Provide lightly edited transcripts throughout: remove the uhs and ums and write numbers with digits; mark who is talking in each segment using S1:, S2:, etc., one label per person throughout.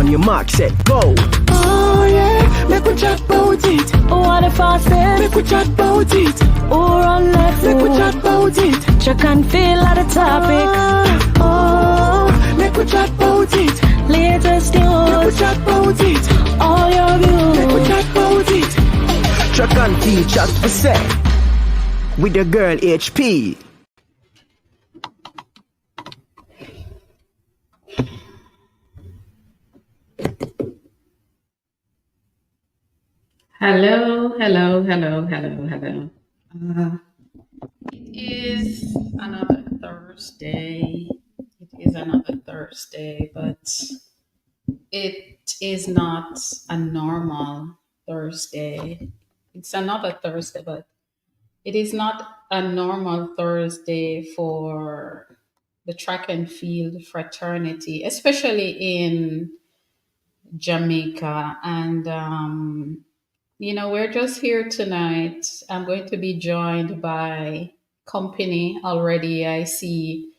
S1: your mark, set, go.
S2: Oh yeah, make we chat about it.
S3: What the fastest?
S2: Make we chat about it.
S3: Or on left
S2: Make we chat about it.
S3: Check and feel of the topic.
S2: Oh, make we chat about it.
S3: Latest
S2: Make we
S3: news.
S2: chat about it.
S3: All your
S2: Make we
S3: views.
S2: chat about it.
S1: Track and feel, chat for set. With the girl HP.
S4: Hello. It is another Thursday. But it is not a normal Thursday. It's another Thursday, but it is not a normal Thursday for the track and field fraternity, especially in Jamaica. And we're just here tonight. I'm going to be joined by company already. I see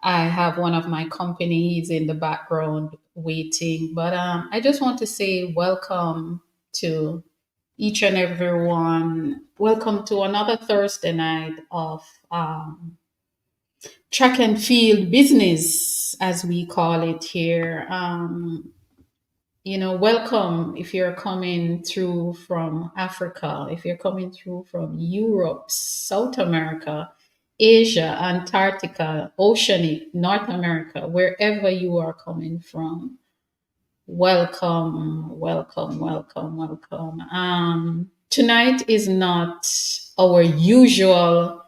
S4: I have one of my company. He's in the background waiting. But I just want to say welcome to each and everyone. Welcome to another Thursday night of track and field business, as we call it here. Welcome if you're coming through from Africa, if you're coming through from Europe, South America, Asia, Antarctica, Oceanic, North America, wherever you are coming from. Welcome, welcome, welcome, welcome. Tonight is not our usual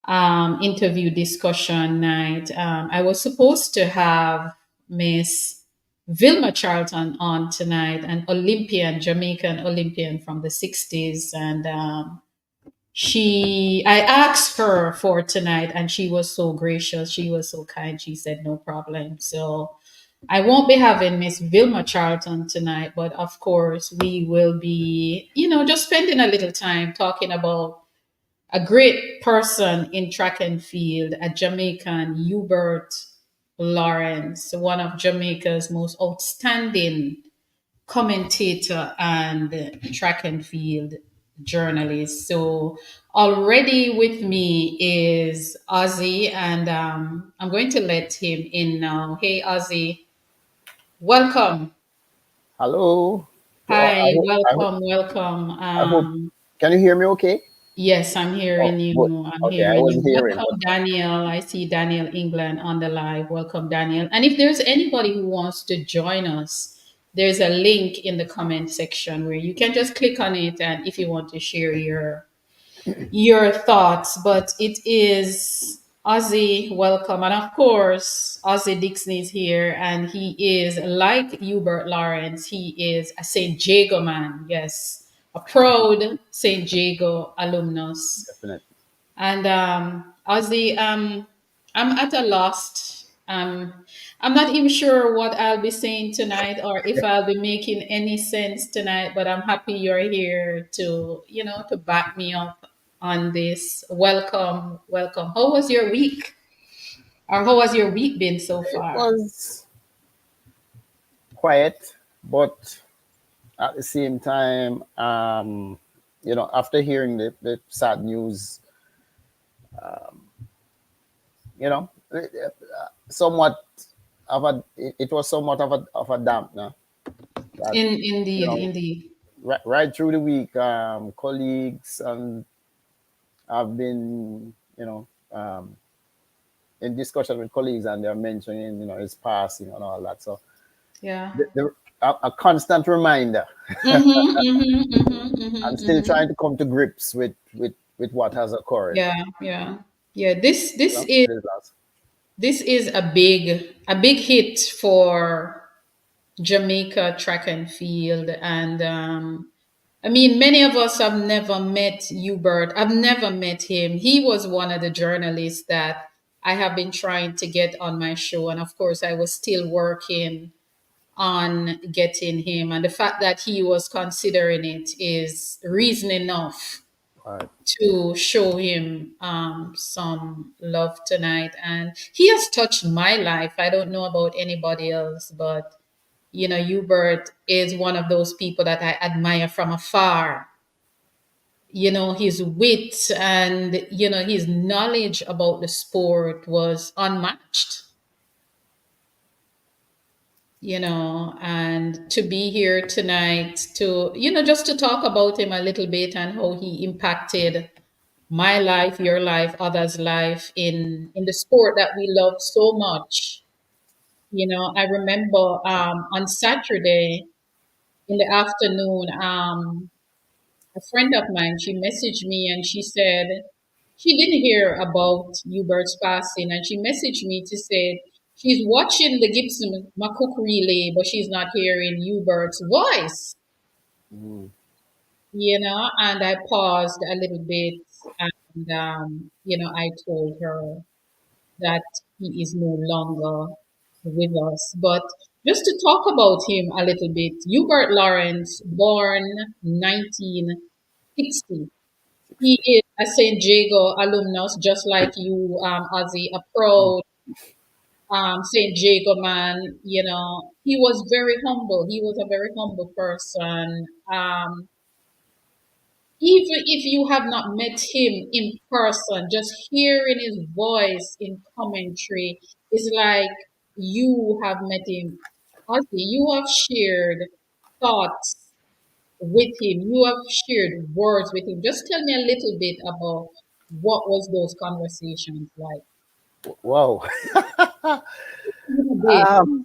S4: interview discussion night. I was supposed to have Miss Vilma Charlton on tonight, an Olympian, Jamaican Olympian from the 60s. And I asked her for tonight, and she was so gracious. She was so kind. She said, no problem. So I won't be having Miss Vilma Charlton tonight, but of course, we will be, just spending a little time talking about a great person in track and field, a Jamaican, HUBERT Lawrence, one of Jamaica's most outstanding commentator and track and field journalist. So already with me is Ozzy, and I'm going to let him in now. Hey, Ozzy, welcome.
S5: Hello.
S4: Hi,
S5: I hope,
S4: welcome.
S5: I hope, can you hear me okay?
S4: Yes, I'm
S5: Oh,
S4: hearing
S5: good.
S4: you. I'm
S5: Okay, I
S4: hearing you.
S5: wasn't hearing,
S4: Welcome,
S5: but
S4: Daniel. I see Daniel England on the live. Welcome, Daniel. And if there's anybody who wants to join us, there's a link in the comment section where you can just click on it, and if you want to share your thoughts. But it is Ozzy, welcome. And of course, Ozzy Dixon is here, and he is like HUBERT Lawrence, he is a St. Jago man. Yes, a proud St. Jago alumnus.
S5: definitely.
S4: And Ozzy, I'm at a loss. I'm not even sure what I'll be saying tonight or if I'll be making any sense tonight, but I'm happy you're here to back me up on this. Welcome, welcome. How was your week? Or how has your week been so
S5: It
S4: far?
S5: was quiet, but at the same time, after hearing the sad news, you know, somewhat it was somewhat of a dampener. That, you
S4: Indeed,
S5: know,
S4: indeed.
S5: right through the week, colleagues and I've been, in discussion with colleagues, and they're mentioning, his passing and all that. So
S4: Yeah.
S5: a constant reminder. I'm still
S4: Mm-hmm.
S5: trying to come to grips with what has occurred.
S4: Yeah, yeah. Yeah. This
S5: You
S4: this
S5: know,
S4: is
S5: this last.
S4: this is a big hit for Jamaica track and field. And I mean, many of us have never met Hubert. I've never met him. He was one of the journalists that I have been trying to get on my show. And of course, I was still working on getting him. And the fact that he was considering it is reason enough
S5: All right.
S4: to show him some love tonight. And he has touched my life. I don't know about anybody else, but Hubert is one of those people that I admire from afar. His wit and, his knowledge about the sport was unmatched. And to be here tonight to, just to talk about him a little bit and how he impacted my life, your life, others' life in the sport that we love so much. I remember on Saturday in the afternoon, a friend of mine, she messaged me and she said she didn't hear about Hubert's passing, and she messaged me to say she's watching the Gibson Macook relay, but she's not hearing Hubert's voice.
S5: Mm.
S4: And I paused a little bit, and I told her that he is no longer with us. But just to talk about him a little bit, Hubert Lawrence, born 1960. He is a St. Jago alumnus, just like you, Ozzy, a proud St. Jago man. He was very humble. He was a very humble person. Even if you have not met him in person, just hearing his voice in commentary is like you have met him. Ozzy, you have shared thoughts with him. You have shared words with him. Just tell me a little bit about what was those conversations like.
S5: Wow.
S4: A bit,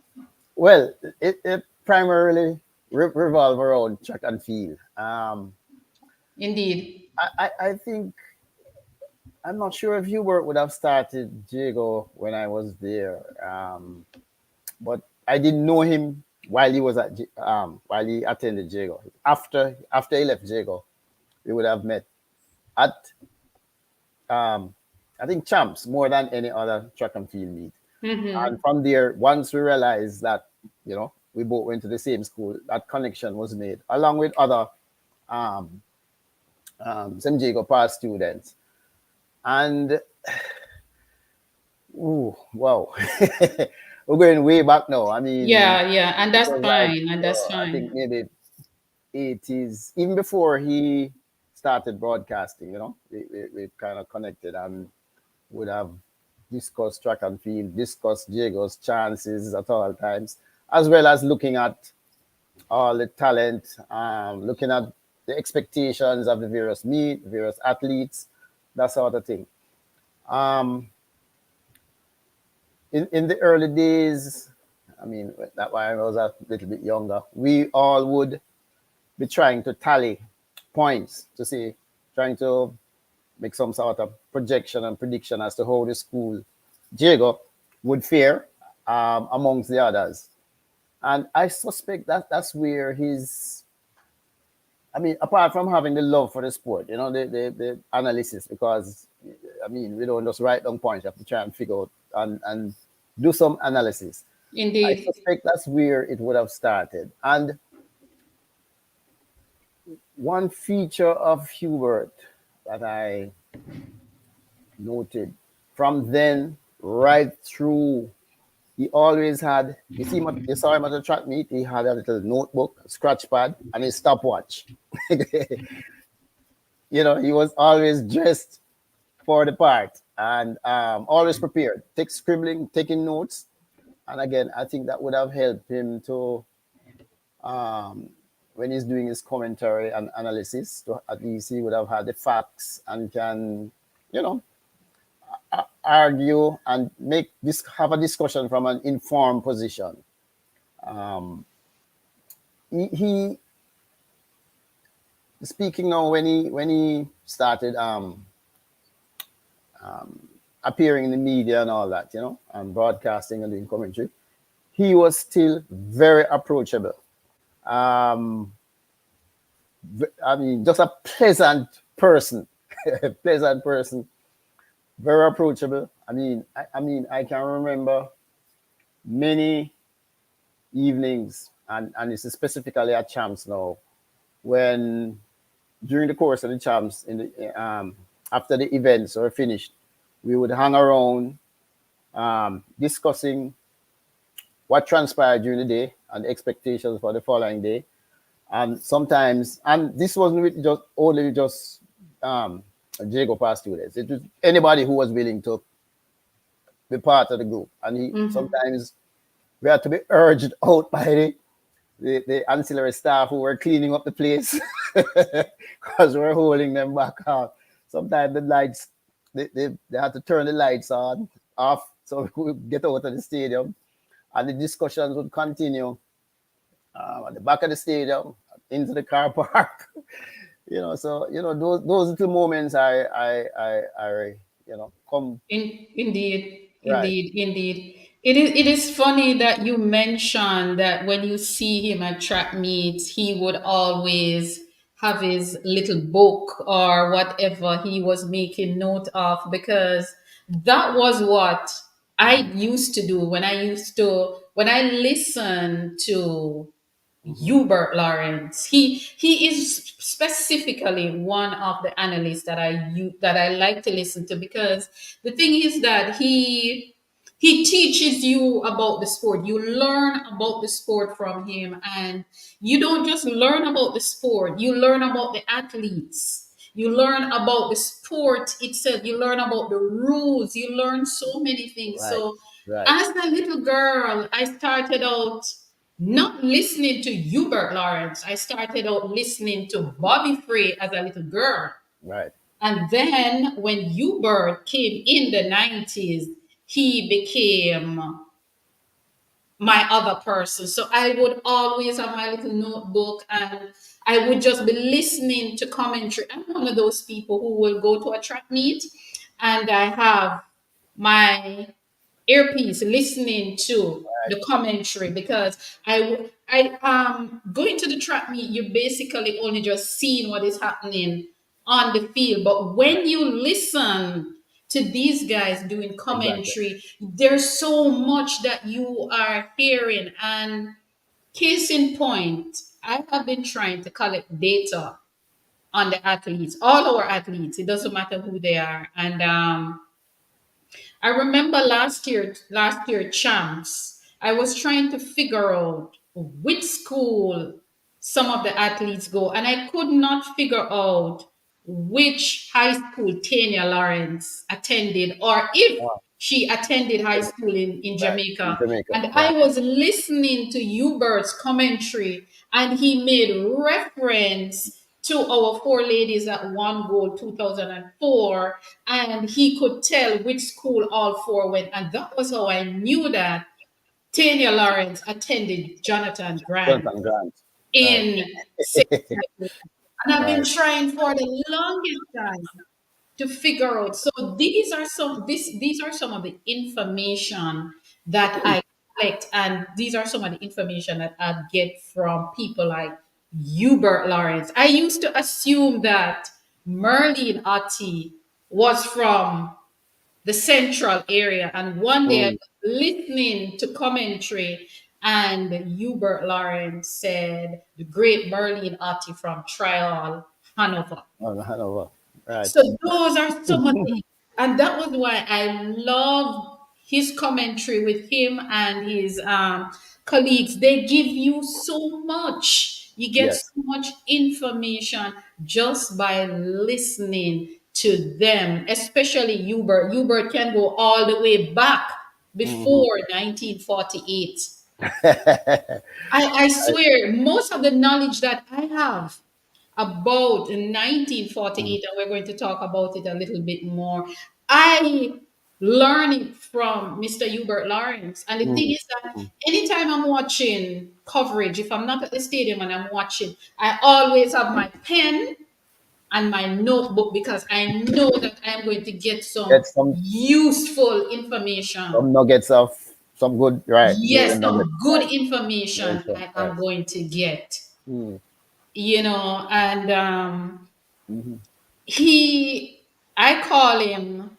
S5: Well, it primarily revolve around track and field.
S4: indeed.
S5: I think I'm not sure if Hubert would have started Jago when I was there, but I didn't know him while he was at while he attended Jago. After he left Jago, we would have met at I think Champs more than any other track and field meet.
S4: Mm-hmm.
S5: And from there, once we realized that we both went to the same school, that connection was made along with other um, San Diego past students. And ooh, wow, we're going way back now. I mean,
S4: Yeah, yeah, and
S5: it
S4: that's
S5: was like
S4: fine, and that's
S5: I think
S4: fine.
S5: maybe 80s, even before he started broadcasting. We kind of connected and would have discussed track and field, discussed Jago's chances at all times, as well as looking at all the talent, looking at the expectations of the various meet, various athletes, that sort of thing. Um, in the early days, I mean, that when I was a little bit younger, we all would be trying to tally points to see, trying to make some sort of projection and prediction as to how the school, Jago, would fare amongst the others. And I suspect that that's where his, I mean, apart from having the love for the sport, the analysis, because, I mean, we don't just write down points, you have to try and figure out and do some analysis. I
S4: Indeed.
S5: suspect that's where it would have started. And one feature of Hubert that I noted from then right through, he always had, you saw him at the track meet, he had a little notebook, a scratch pad, and his stopwatch. He was always dressed for the part and always prepared, scribbling, taking notes. And again, I think that would have helped him to, um, when he's doing his commentary and analysis, to at least he would have had the facts and can, you know, argue and have a discussion from an informed position. Um, he speaking now when he started appearing in the media and all that, and broadcasting and doing commentary, he was still very approachable. Um, I mean, just a pleasant person, pleasant person, very approachable. I can remember many evenings, and this is specifically at Champs now, when during the course of the Champs, after the events were finished, we would hang around discussing what transpired during the day, and expectations for the following day. And sometimes, and this wasn't just only just Jago Pass students. It was anybody who was willing to be part of the group. And sometimes we had to be urged out by the ancillary staff who were cleaning up the place because we're holding them back out. Sometimes the lights, they had to turn the lights off so we could get out of the stadium. And the discussions would continue at the back of the stadium, into the car park. So those little moments I come.
S4: Indeed,
S5: Right.
S4: indeed. It is funny that you mentioned that when you see him at track meets, he would always have his little book or whatever he was making note of, because that was what I used to do when I listened to Hubert Lawrence. He is specifically one of the analysts that I like to listen to, because the thing is that he teaches you about the sport. You learn about the sport from him, and you don't just learn about the sport. You learn about the athletes. You learn about the sport itself. You learn about the rules. You learn so many things.
S5: Right.
S4: So,
S5: Right.
S4: as a little girl, I started out not listening to Hubert Lawrence. I started out listening to Bobby Frey as a little girl.
S5: Right.
S4: And then when Hubert came in the 90s, he became my other person. So I would always have my little notebook and I would just be listening to commentary. I'm one of those people who will go to a track meet and I have my earpiece listening to the commentary, because I going to the track meet, you're basically only just seeing what is happening on the field. But when you listen to these guys doing
S5: Exactly.
S4: commentary, there's so much that you are hearing. And case in point, I have been trying to collect data on the athletes, all our athletes. It doesn't matter who they are. And I remember last year champs, I was trying to figure out which school some of the athletes go, and I could not figure out which high school Tanya Lawrence attended, or if
S5: Wow.
S4: she attended high school in
S5: Right. In
S4: Jamaica.
S5: Jamaica.
S4: And I
S5: Right.
S4: was listening to Hubert's commentary, and he made reference to our four ladies that won gold 2004, and he could tell which school all four went. And that was how I knew that Tanya Lawrence attended Jonathan Grant
S5: Jonathan Grant. Right.
S4: in sixth grade. And I've been
S5: Right.
S4: trying for the longest time to figure out. So these are some of the information that I collect, and these are some of the information that I get from people like Hubert Lawrence. I used to assume that Merlin Otti was from the central area, and one day I
S5: Mm.
S4: was listening to commentary, and Hubert Lawrence said the great Merlin Otti from Trial, Hanover.
S5: Oh, Hanover. Right.
S4: So those are some of the, and that was why I love his commentary with him and his colleagues. They give you so much. You get so
S5: Yes.
S4: much information just by listening to them, especially Hubert. Hubert can go all the way back
S5: Mhm.
S4: before 1948. I swear, most of the knowledge that I have about 1948, and we're going to talk about it a little bit more, I learned it from Mr. Hubert Lawrence. And the thing
S5: Mm.
S4: is that anytime I'm watching coverage, if I'm not at the stadium and I'm watching, I always have my pen and my notebook, because I know that I'm going to get some
S5: Get some
S4: useful information.
S5: nuggets of some good, right?
S4: Yes,
S5: Golden nuggets.
S4: some good
S5: Right.
S4: information
S5: Right.
S4: I
S5: Right.
S4: am going to get,
S5: Mm.
S4: and
S5: Mhm.
S4: I call him,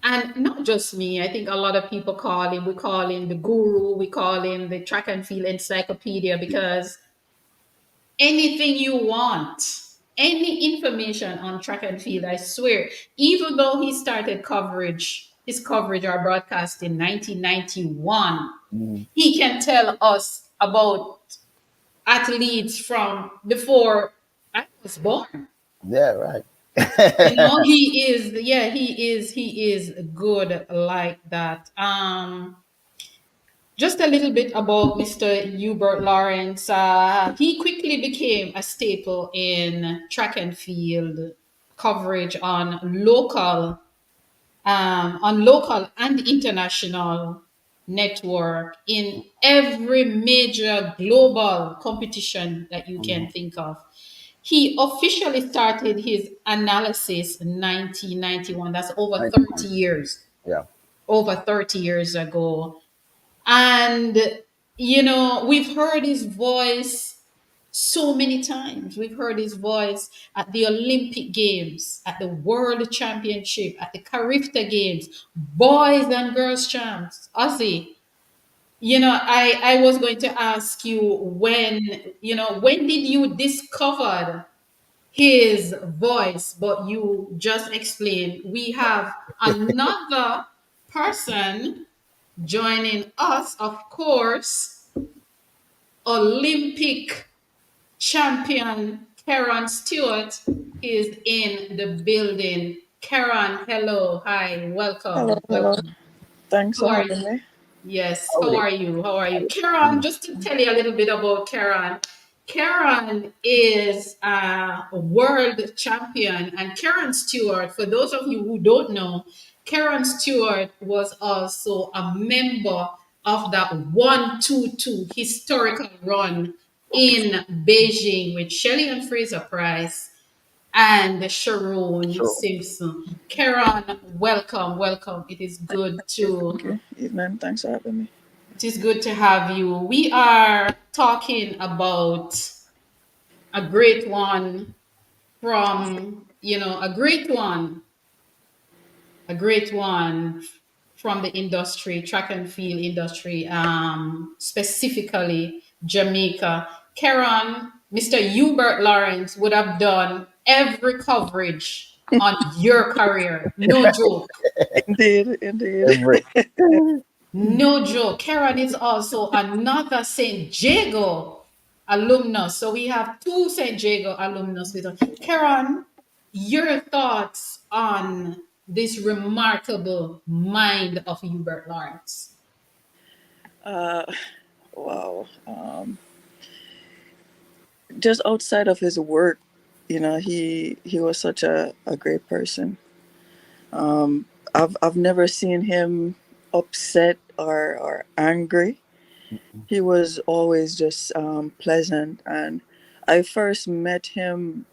S4: and not just me, I think a lot of people call him, we call him the guru, we call him the track and field encyclopedia, because anything you want, any information on track and field, I swear, even though he started his coverage or broadcast in 1991,
S5: Mm.
S4: he can tell us about athletes from before I was born.
S5: Yeah, right.
S4: He is, yeah, he is good like that. Just a little bit about Mr. Hubert Lawrence. He quickly became a staple in track and field coverage on local and international network in every major global competition that you can think of. He officially started his analysis in 1991. That's over 30 years,
S5: Yeah.
S4: over 30 years ago. And, we've heard his voice so many times. We've heard his voice at the Olympic Games, at the World Championship, at the Carifta Games, boys and girls champs. Ozzy, I was going to ask you when did you discover his voice, but you just explained. We have another person joining us, of course, Olympic champion Karen Stewart is in the building. Karen, hello, hi,
S6: Hello,
S4: welcome,
S6: hello.
S4: welcome.
S6: Thanks
S4: How
S6: for
S4: are
S6: having
S4: you?
S6: me.
S4: Yes, how
S5: Howdy.
S4: are you? How are you? Karen, just to tell you a little bit about Karen. Karen is a world champion, and Karen Stewart, for those of you who don't know, Karen Stewart was also a member of that 122 historical run in Beijing with Shelley and Fraser Price and Sharon
S5: Sure.
S4: Simpson. Karen, welcome, welcome.
S6: Thank you. Evening. Thanks for having me.
S4: It is good to have you. We are talking about a great one from, a great one from the industry, track and field industry, specifically Jamaica. Karen, Mr. Hubert Lawrence would have done every coverage on your career. No joke.
S6: Indeed, indeed.
S5: Every.
S4: No joke. Karen is also another St. Jago alumnus. So we have two St. Jago alumnus with us. Karen, your thoughts on this remarkable mind of Hubert Lawrence?
S6: Uh, wow. Just outside of his work, he was such a great person. I've never seen him upset or angry. He was always just pleasant, and I first met him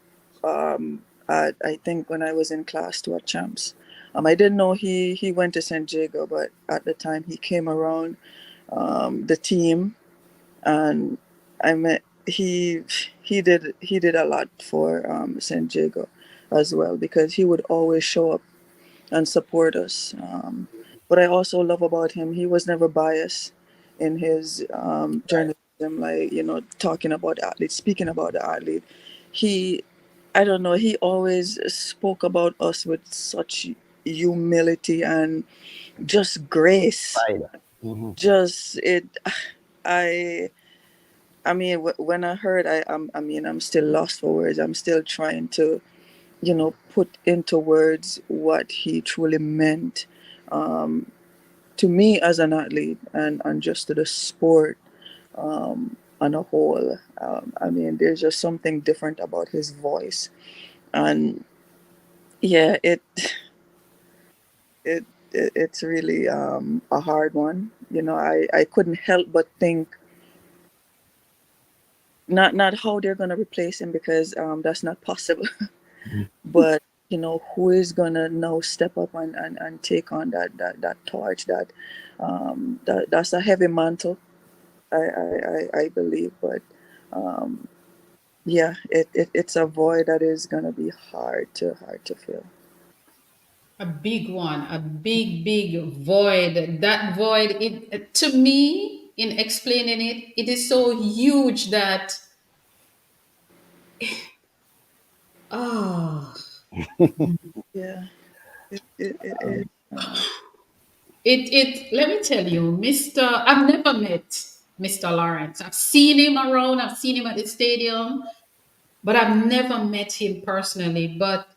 S6: I think when I was in class 2 at Champs. I didn't know he went to San Diego, but at the time he came around the team, and I met he did a lot for San Diego as well, because he would always show up and support us. What I also love about him, he was never biased in his journalism, like, talking about the athlete, speaking about the athlete. He, I don't know, he always spoke about us with such humility and just grace.
S5: Pride. Mm-hmm.
S6: Just it, I. I mean, when I heard, I'm still lost for words. I'm still trying to, put into words what he truly meant to me as an athlete, and just to the sport on a whole. I mean, there's just something different about his voice, and yeah, it's really a hard one. I couldn't help but think not how they're gonna replace him, because that's not possible. But who is gonna now step up and take on that torch, that's a heavy mantle, I believe. But yeah, it's a void that is gonna be hard to fill.
S4: A big one, a big, big void. That void, it to me, in explaining it, it is so huge that oh,
S6: Yeah, it is.
S4: it let me tell you, Mr. I've never met Mr. Lawrence. I've seen him around, I've seen him at the stadium, but I've never met him personally. But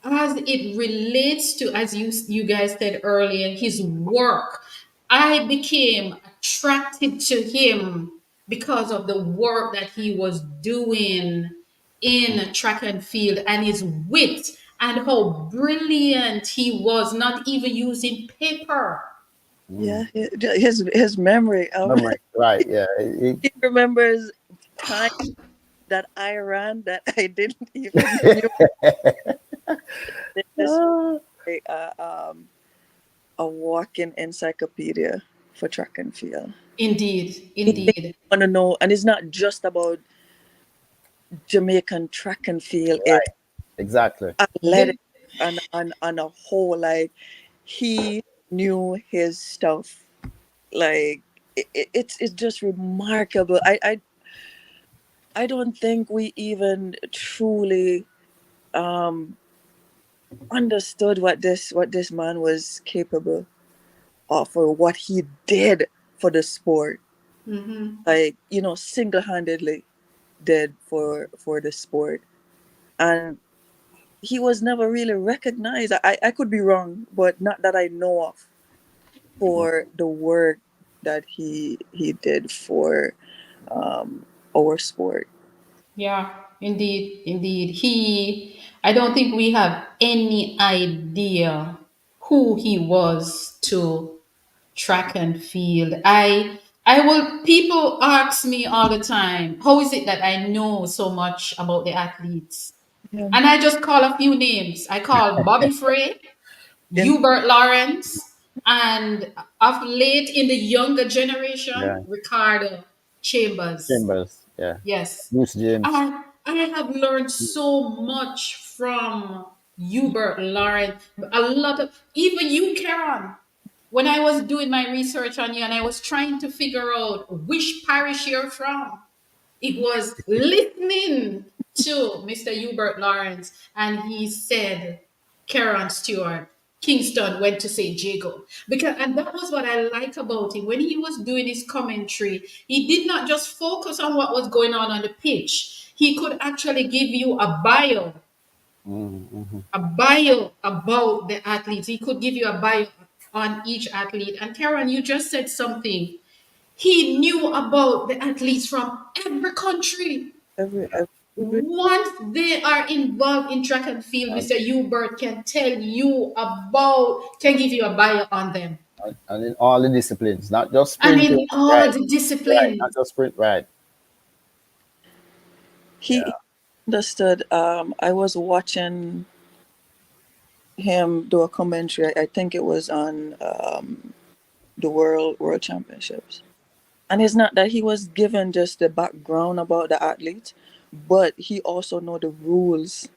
S4: as it relates to, as you guys said earlier, his work, I became attracted to him because of the work that he was doing in track and field, and his wit, and how brilliant he was, not even using paper.
S6: Yeah, his memory.
S5: Memory, right? Yeah.
S6: He remembers time that I ran that I didn't even knew. This
S5: Ah,
S6: is a walking encyclopedia for track and field.
S4: Indeed,
S6: Anything you
S4: indeed.
S6: want to know, and it's not just about Jamaican track and field. It's
S5: right. Exactly.
S6: athletic on a whole. Like he knew his stuff. Like it's just remarkable. I don't think we even truly understood what this man was capable of, or what he did for the sport.
S4: Hmm.
S6: Like, single-handedly did for the sport. And he was never really recognized. I could be wrong, but not that I know of, for the work that he did for our sport.
S4: Yeah, indeed, indeed. I don't think we have any idea who he was to track and field. People ask me all the time, how is it that I know so much about the athletes?
S6: Yeah.
S4: And I just call a few names. I call Bobby Frey,
S6: In,
S4: Hubert Lawrence, and of late in the younger generation,
S5: Yeah.
S4: Ricardo Chambers.
S5: Chambers. Yeah.
S4: Yes.
S5: Bruce James.
S4: I have learned so much from Hubert Lawrence. A lot of, even you, Karen. When I was doing my research on you and I was trying to figure out which parish you're from, it was listening to Mr. Hubert Lawrence, and he said, Karen Stewart, Kingston went to St. Jago. And that was what I like about him. When he was doing his commentary, he did not just focus on what was going on the pitch. He could actually give you
S5: Mm-hmm.
S4: a bio about the athletes. He could give you a bio on each athlete. And Karen, you just said something. He knew about the athletes from every country.
S6: every
S4: Once they are involved in track and field, Mr. Hubert can give you a bio on them.
S5: And in all the disciplines, not just
S4: And
S5: sprinting.
S4: in all
S5: Right.
S4: the
S5: Right.
S4: disciplines.
S5: Not just sprint. Right.
S6: he understood. I was watching him do a commentary. I think it was on the World Championships. And it's not that he was given just the background about the athlete, but he also know the rules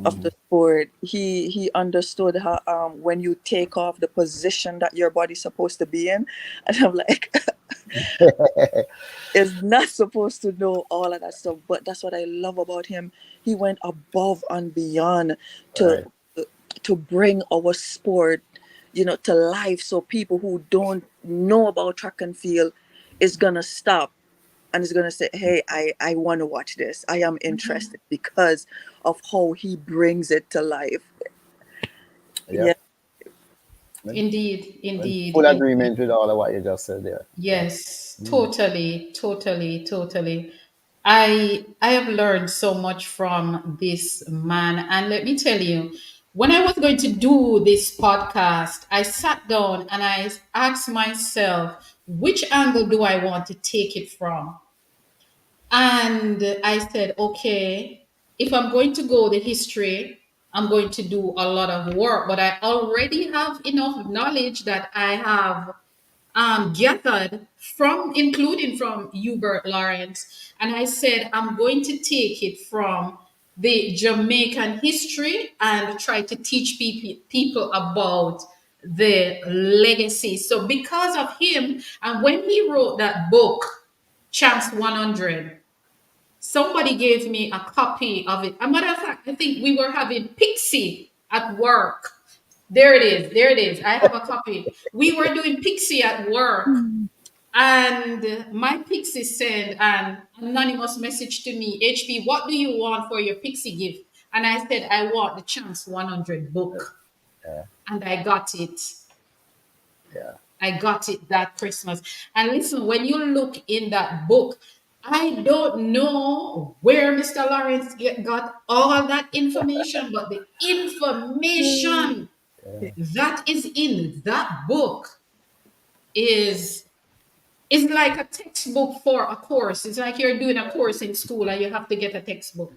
S6: of the sport. He understood how, when you take off, the position that your body's supposed to be in. And I'm like, is not supposed to know all of that stuff, but that's what I love about him. He went above and beyond to
S5: Right.
S6: to bring our sport, to life, so people who don't know about track and field is gonna stop and is gonna say, hey, I want to watch this. I am interested because of how he brings it to life.
S5: Yeah.
S6: Yeah.
S4: Indeed,
S5: In
S4: indeed,
S5: full
S4: indeed.
S5: agreement with all of what you just said there. Yeah.
S4: Yes, totally, totally, totally. I have learned so much from this man, and let me tell you, when I was going to do this podcast, I sat down and I asked myself, which angle do I want to take it from? And I said, okay, if I'm going to go the history, I'm going to do a lot of work, but I already have enough knowledge that I have gathered from, including from Hubert Lawrence. And I said, I'm going to take it from the Jamaican history and try to teach people about the legacy. So because of him, and when he wrote that book, Champs 100, somebody gave me a copy of it. A matter of fact, I think we were having Pixie at work. There it is. There it is. I have a copy. We were doing Pixie at work. And my Pixie sent an anonymous message to me, HP, what do you want for your Pixie gift? And I said, I want the Chance 100 book.
S5: Yeah.
S4: And I got it.
S5: Yeah.
S4: I got it that Christmas. And listen, when you look in that book, I don't know where Mr. Lawrence got all that information, but the information that is in that book is like a textbook for a course. It's like you're doing a course in school and you have to get a textbook.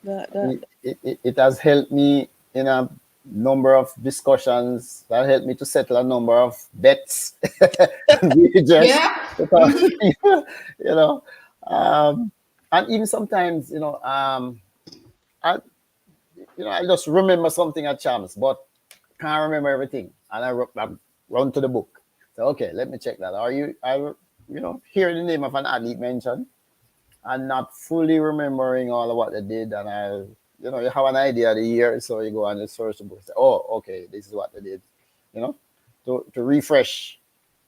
S5: It has helped me in a number of discussions. That helped me to settle a number of bets.
S4: Yeah.
S5: Because, you know, and even sometimes, I just remember something at Champs, but can't remember everything. And I run to the book. So, okay, let me check that. Hear the name of an athlete mentioned and not fully remembering all of what they did. And you have an idea of the year, so you go on the source book and say, oh, okay, this is what they did, to refresh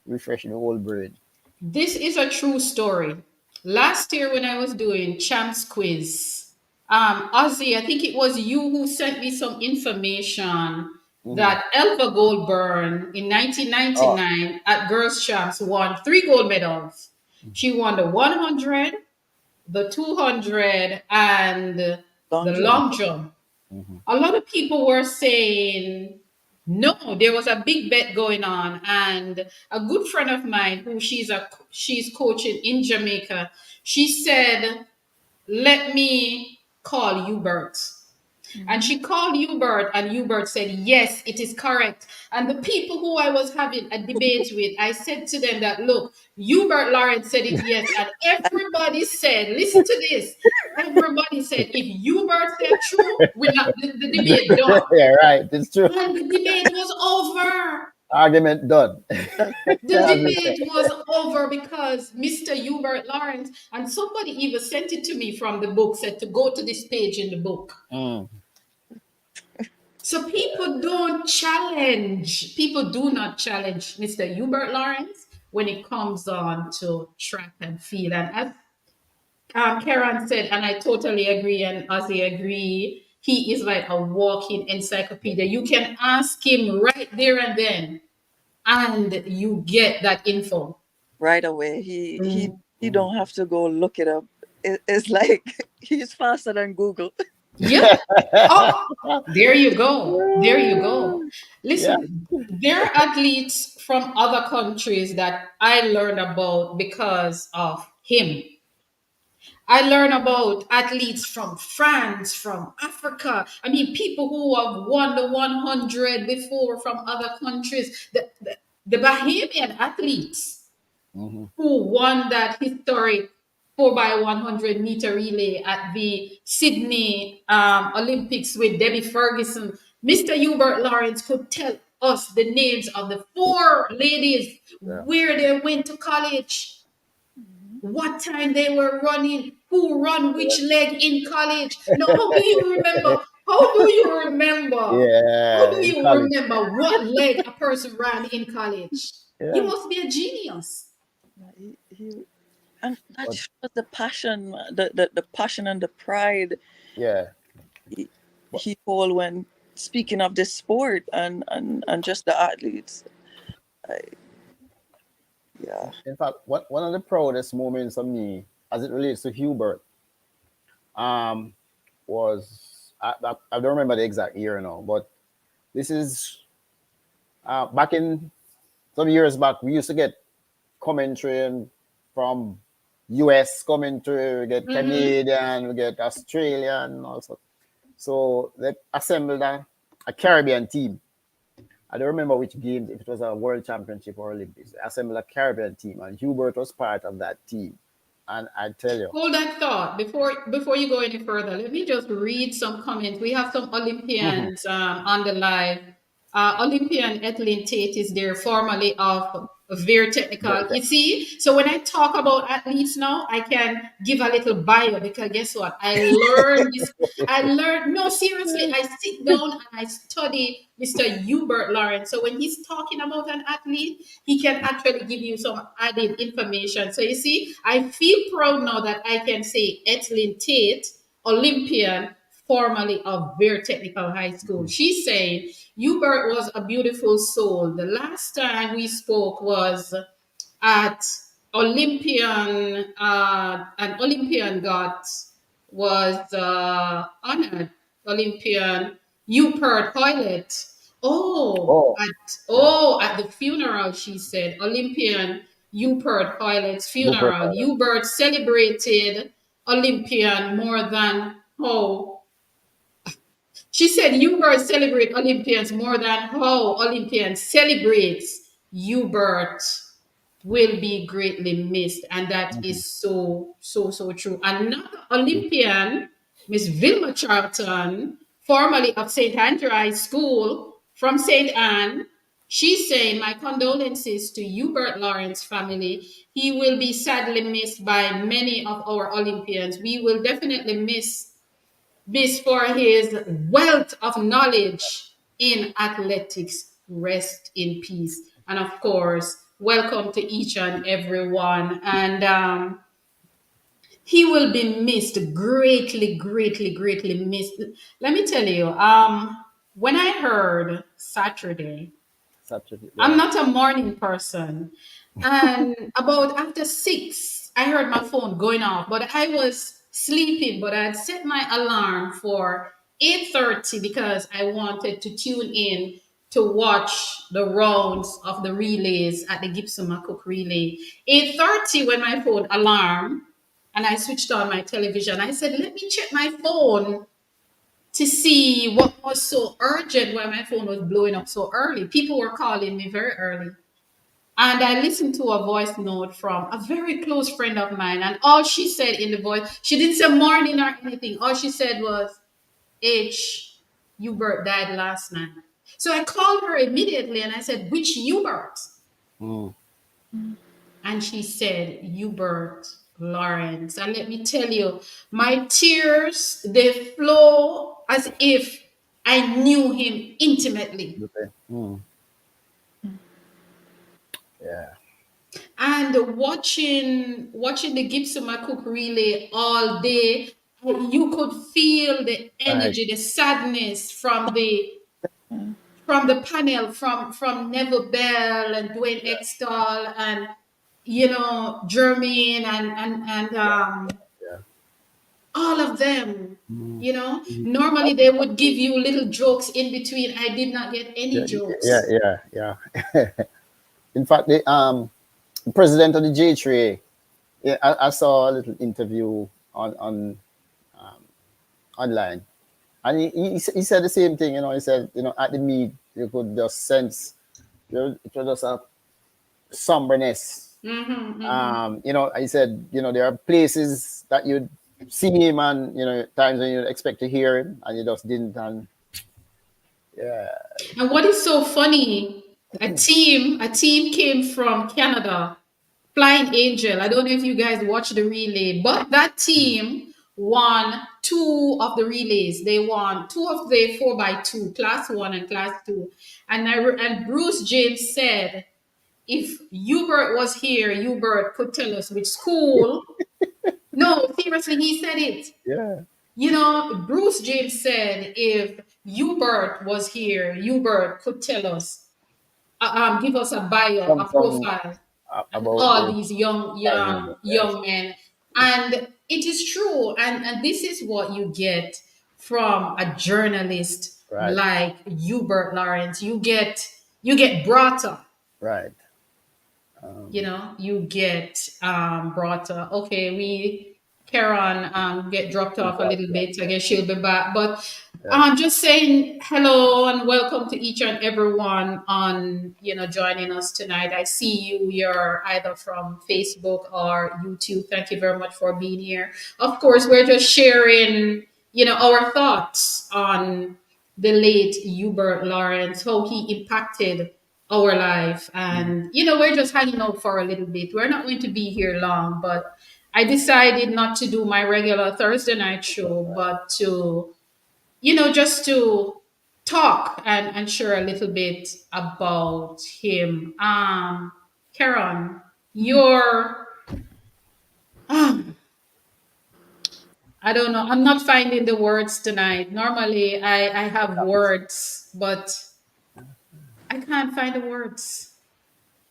S5: the whole brain.
S4: This is a true story. Last year when I was doing Champs Quiz, Ozzy, I think it was you who sent me some information that Elva Goldburn in 1999 at Girls Champs won 3 gold medals. She won the 100, the 200, and the long jump. A lot of people were saying no, there was a big bet going on, and a good friend of mine who she's coaching in Jamaica, she said, let me call HUBERT. And she called HUBERT, and HUBERT said, yes, it is correct. And the people who I was having a debate with, I said to them that, look, HUBERT Lawrence said it, yes. And everybody said, listen to this. Everybody said, if HUBERT said true, we're not the debate done.
S5: Yeah, right. It's true.
S4: And the debate was over.
S5: Argument done.
S4: The debate was over because Mr. HUBERT Lawrence, and somebody even sent it to me from the book, said to go to this page in the book. So people don't challenge. People do not challenge Mr. HUBERT Lawrence when it comes on to track and field. And as Karen said, and I totally agree, and Ozzy agree, he is like a walking encyclopedia. You can ask him right there and then, and you get that info
S6: right away. He don't have to go look it up. It's like he's faster than Google.
S4: Yeah. Oh, there you go. There you go. Listen, there are athletes from other countries that I learned about because of him. I learned about athletes from France, from Africa. I mean, people who have won the 100 before from other countries. The Bahamian athletes who won that historic 4x100 meter relay at the Sydney Olympics with Debbie Ferguson. Mr. HUBERT Lawrence could tell us the names of the 4 ladies, where they went to college, what time they were running, who run which leg in college. No, how do you remember? How do you remember?
S5: Yeah.
S4: How do you remember what leg a person ran in college?
S5: Yeah.
S4: You must be a genius.
S6: And that shows the passion, the passion and the pride.
S5: Yeah.
S6: He hold when speaking of this sport and just the athletes. Yeah.
S5: In fact, one of the proudest moments of me, as it relates to HUBERT, was I don't remember the exact year now, but this is back in some years back. We used to get commentary from US commentary, we get Canadian, we get Australian, also. So they assembled a Caribbean team. I don't remember which games, if it was a World Championship or Olympics. They assembled a Caribbean team, and HUBERT was part of that team. And I tell you,
S4: hold that thought before you go any further. Let me just read some comments. We have some Olympians on the live. Olympian Ethelyn Tate is there, formerly of very technical.
S5: Very
S4: You see, so when I talk about athletes now, I can give a little bio because guess what? I learned this. I learned, no, seriously, I sit down and I study Mr. Hubert Lawrence. So when he's talking about an athlete, he can actually give you some added information. So you see, I feel proud now that I can say Etlin Tate, Olympian, formerly of Very Technical High School. She's saying Hubert was a beautiful soul. The last time we spoke was at Olympian, an Olympian was honored. Olympian Rupert Hoylett.
S5: Oh, yeah.
S4: At the funeral, she said Olympian Rupert Hoylett's
S5: Rupert
S4: funeral.
S5: Island.
S4: Hubert celebrated Olympian more than she said Hubert celebrate Olympians more than how Olympians celebrates Hubert will be greatly missed. And that
S5: Mhm.
S4: is so, so, so true. Another Olympian, Miss Vilma Charlton, formerly of St. Andrew High School from St. Anne, she's saying, my condolences to Hubert Lawrence family. He will be sadly missed by many of our Olympians. We will definitely miss for his wealth of knowledge in athletics. Rest in peace. And of course, welcome to each and everyone. And he will be missed greatly, greatly, greatly missed. Let me tell you, when I heard Saturday,
S5: Saturday.
S4: I'm
S5: Yeah.
S4: not a morning person. And about after 6, I heard my phone going off, but I was sleeping, but I had set my alarm for 8:30 because I wanted to tune in to watch the rounds of the relays at the Gibson McCook relay. 8:30 when my phone alarm and I switched on my television. I said, let me check my phone to see what was so urgent why my phone was blowing up so early. People were calling me very early. And I listened to a voice note from a very close friend of mine. And all she said in the voice, she didn't say morning or anything. All she said was, H, Hubert died last night. So I called her immediately and I said, which Hubert?
S5: Mm.
S4: And she said, Hubert Lawrence. And let me tell you, my tears, they flow as if I knew him intimately.
S5: Okay. Mm. Yeah.
S4: And watching the Gibson McCook relay all day, you could feel the
S5: Right.
S4: energy, the sadness from the panel, from Neville Bell and Dwayne Extall and Jermaine and
S5: Yeah.
S4: all of them.
S5: Mm.
S4: Normally they would give you little jokes in between. I did not get any
S5: Yeah. Yeah.
S4: jokes.
S5: Yeah. Yeah. In fact, the president of the J3A, yeah, I saw a little interview on um, online, and he said the same thing. He said, at the meet you could just sense, it was just a somberness. He said, there are places that you'd see him, and times when you'd expect to hear him, and you just didn't. And yeah,
S4: And what is so funny, a team came from Canada, Flying Angel. I don't know if you guys watch the relay, but that team won two of the relays. They won two of the 4x2, class 1 and class 2. And Bruce James said, if Hubert was here, Hubert could tell us which school. No, seriously, he said it.
S5: yeah,
S4: Bruce James said if Hubert was here, Hubert could tell us, give us a bio, a
S5: some
S4: profile, and
S5: about
S4: all
S5: the
S4: these young,
S5: timing.
S4: young,
S5: Yes,
S4: young men. And it is true. And this is what you get from a journalist
S5: right,
S4: like Hubert Lawrence. You get brought up.
S5: right.
S4: You get brought up. Okay, we Karen get dropped off a little bit. I guess she'll be back. But
S5: Yeah.
S4: I'm just saying hello and welcome to each and everyone on joining us tonight. I see you. You're either from Facebook or YouTube. Thank you very much for being here. Of course, we're just sharing our thoughts on the late Hubert Lawrence, how he impacted our life. And, we're just hanging out for a little bit. We're not going to be here long, but I decided not to do my regular Thursday night show, but to, just to talk and share a little bit about him. Karen, you're, um, I don't know. I'm not finding the words tonight. Normally, I have words, but I can't find the words.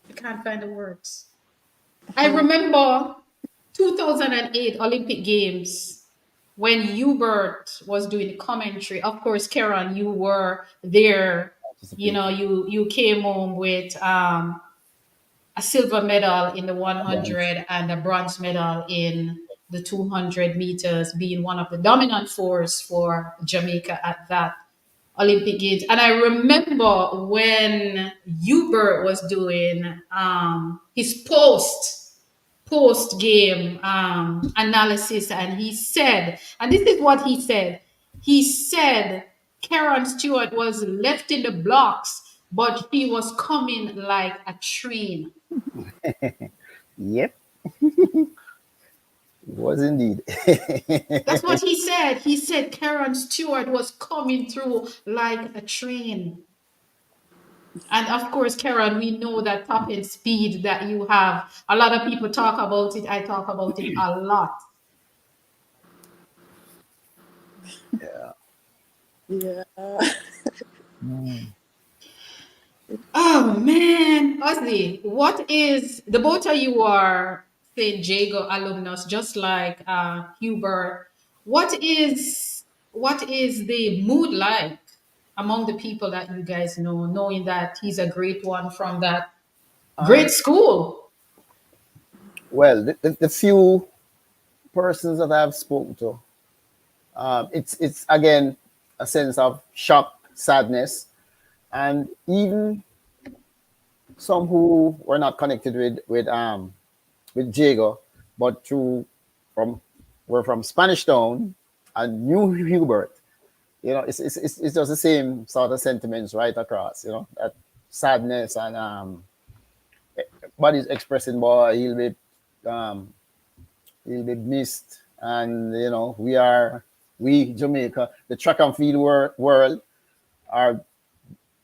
S4: I can't find the words. I remember 2008 Olympic Games when Hubert was doing the commentary. Of course, Karen, you were there. You came home with a silver medal in the 100 and a bronze medal in the 200 meters, being one of the dominant force for Jamaica at that Olympic Games. And I remember when Hubert was doing his post game analysis, and he said, and this is what he said Karen Stewart was left in the blocks, but he was coming like a train.
S5: Yep, it was indeed.
S4: That's what he said. He said Karen Stewart was coming through like a train. And of course, Karen, we know that top end speed that you have. A lot of people talk about it. I talk about it a lot.
S5: Yeah.
S6: Yeah.
S4: Oh man, Ozzy, what is the both of you are St. Jago alumnus, just like Hubert. What is the mood like among the people that you guys know, knowing that he's a great one from that great
S5: Um,
S4: school?
S5: well, the few persons that I've spoken to, it's again a sense of shock, sadness, and even some who were not connected with Jago, but through from were from Spanish Town and knew Hubert. It's just the same sort of sentiments right across. That sadness and body's expressing, boy, um, he'll be missed, and we Jamaica, the track and field world are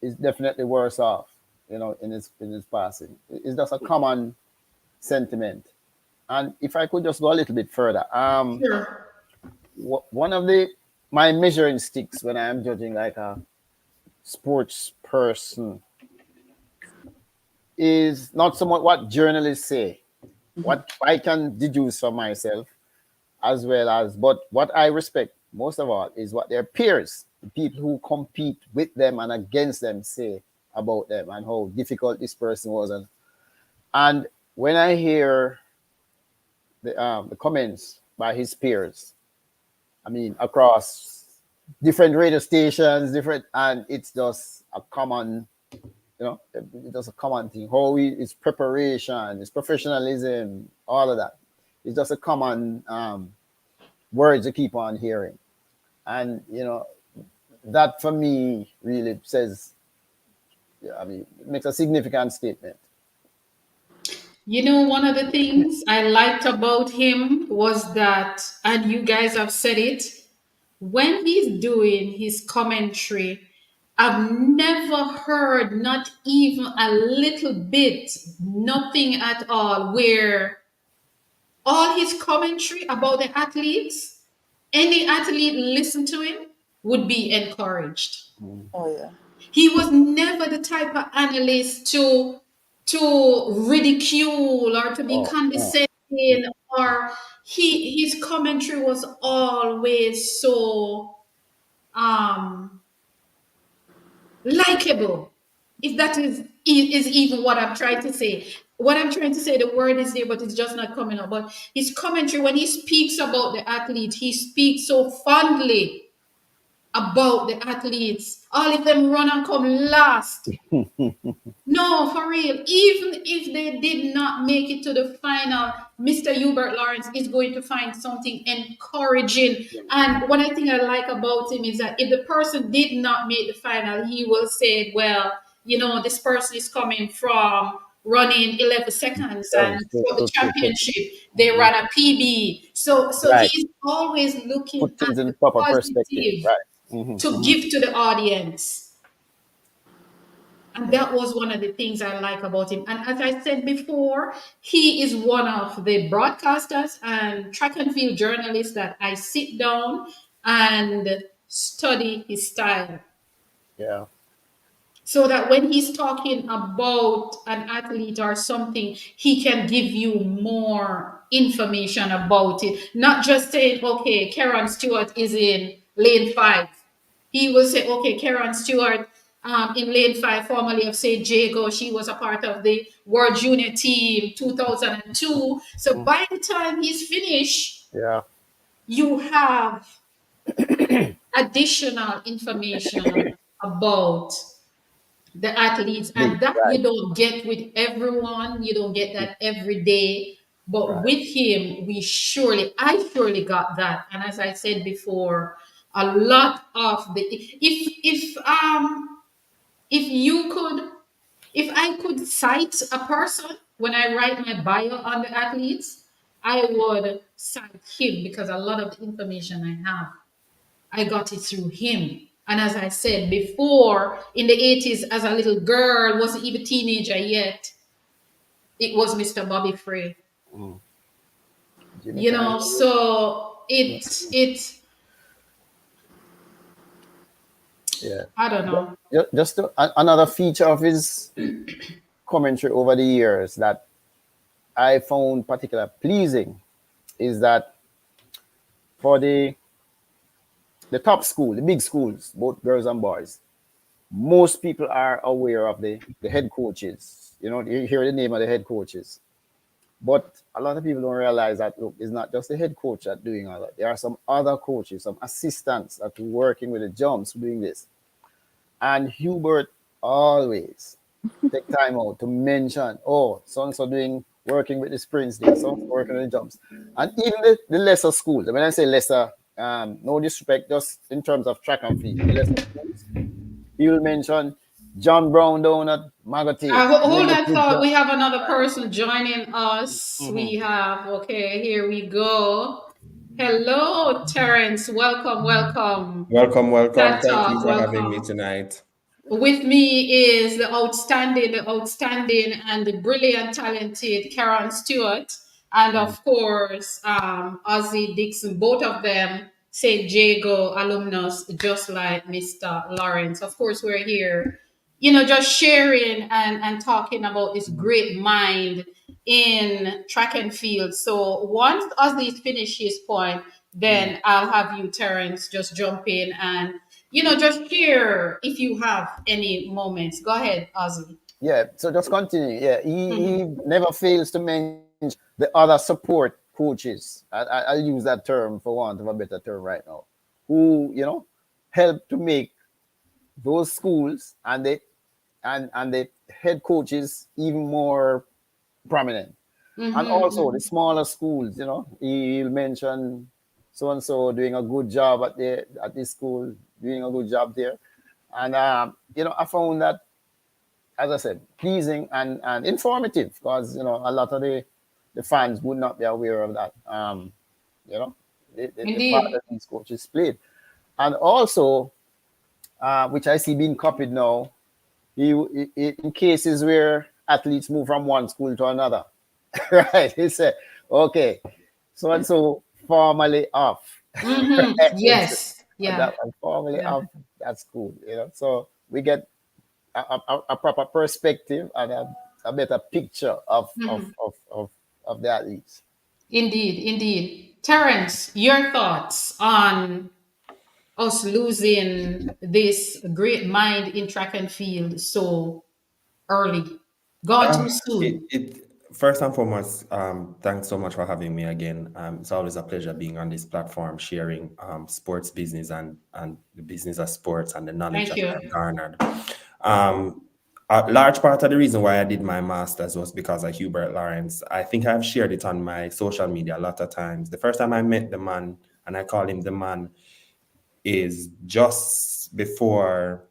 S5: is definitely worse off. In his passing, it's just a common sentiment. And if I could just go a little bit further,
S4: Sure.
S5: one of the my measuring sticks when I am judging like a sports person is not so much what journalists say, what I can deduce for myself, as well as, but what I respect most of all is what their peers, the people who compete with them and against them, say about them and how difficult this person was. And when I hear the comments by his peers, I mean, across different radio stations, and it's just a common, it's just a common thing. How his preparation, his professionalism, all of that. It's just a common words you keep on hearing. And, that for me really says, it makes a significant statement.
S4: One of the things I liked about him was that, and you guys have said it, when he's doing his commentary, I've never heard not even a little bit, nothing at all, where all his commentary about the athletes, any athlete listen to him would be encouraged.
S6: Oh yeah.
S4: He was never the type of analyst to ridicule or to be
S5: Oh, oh,
S4: condescending, or his commentary was always so um likable, if that is even what I'm trying to say. What I'm trying to say, the word is there, but it's just not coming up. But his commentary, when he speaks about the athlete, he speaks so fondly about the athletes. All of them run and come last. No, for real. Even if they did not make it to the final, Mr. Hubert Lawrence is going to find something encouraging. And one thing I like about him is that if the person did not make the final, he will say, well, this person is coming from running 11 seconds, and for the championship they ran a PB. So
S5: Right.
S4: he's always looking
S5: Put things
S4: at
S5: in
S4: the
S5: proper perspective.
S4: positive
S5: Right.
S4: to give to the audience. And that was one of the things I like about him. And as I said before, he is one of the broadcasters and track and field journalists that I sit down and study his style.
S5: Yeah.
S4: So that when he's talking about an athlete or something, he can give you more information about it. Not just saying, okay, Karen Stewart is in lane 5. He will say, okay, Karen Stewart in lane 5, formerly of St. Jago, she was a part of the World Junior Team 2002. So by the time he's finished,
S5: Yeah.
S4: you have additional information about the athletes, and that you
S5: Right.
S4: don't get with everyone. You don't get that every day. But
S5: Right.
S4: with him, I surely got that. And as I said before, a lot of the if you could if I could cite a person when I write my bio on the athletes, I would cite him because a lot of the information I have, I got it through him. And as I said before, in the 80s, as a little girl, wasn't even teenager yet, it was Mr. Bobby Frey.
S5: Jimmy Carter.
S4: So
S5: Yeah.
S4: I don't know.
S5: Just another feature of his commentary over the years that I found particularly pleasing is that for the top school, the big schools, both girls and boys, most people are aware of the head coaches. You hear the name of the head coaches. But a lot of people don't realize that, look, it's not just the head coach that's doing all that. There are some other coaches, some assistants that are working with the jumps doing this. And Hubert always take time out to mention, so-and-so working with the sprints there, so working with the jumps. And even the lesser schools, when I say lesser, no disrespect, just in terms of track and field, the lesser schools, he will mention John Brown down at Magotay.
S4: Hold that thought. We have another person joining us. We have, okay, here we go. Hello, Terence. Welcome.
S7: Welcome.
S4: That
S7: Thank you for having me
S4: welcome.
S7: tonight.
S4: With me is the outstanding, and the brilliant, talented Karen Stewart, and of course, Ozzy Dixon. Both of them St. Jago alumnus, just like Mr. Lawrence. Of course, we're here, just sharing and talking about this great mind in track and field. So once Ozzy finishes his point, then I'll have you, Terence, just jump in and just share if you have any moments. Go ahead, Ozzy.
S5: Yeah, so just continue. Yeah, he never fails to mention the other support coaches. I'll use that term for want of a better term right now, who help to make those schools and the head coaches even more prominent. And also the smaller schools, he'll mention so and so doing a good job at this school, doing a good job there. And I found that, as I said, pleasing and informative because a lot of the fans would not be aware of that. The part that these coaches played, and also which I see being copied now, in cases where athletes move from one school to another, right? He said, "Okay, so and so formally off." Right?
S4: Yes, yeah.
S5: Formally off that school, So we get a proper perspective and a better picture of the athletes.
S4: Indeed. Terence, your thoughts on us losing this great mind in track and field so early? Gone too soon.
S7: First and foremost, thanks so much for having me again. It's always a pleasure being on this platform, sharing sports business and the business of sports and the knowledge
S4: Thank
S7: that
S4: you.
S7: I've garnered. A large part of the reason why I did my master's was because of Hubert Lawrence. I think I've shared it on my social media a lot of times. The first time I met the man, and I call him the man, is just before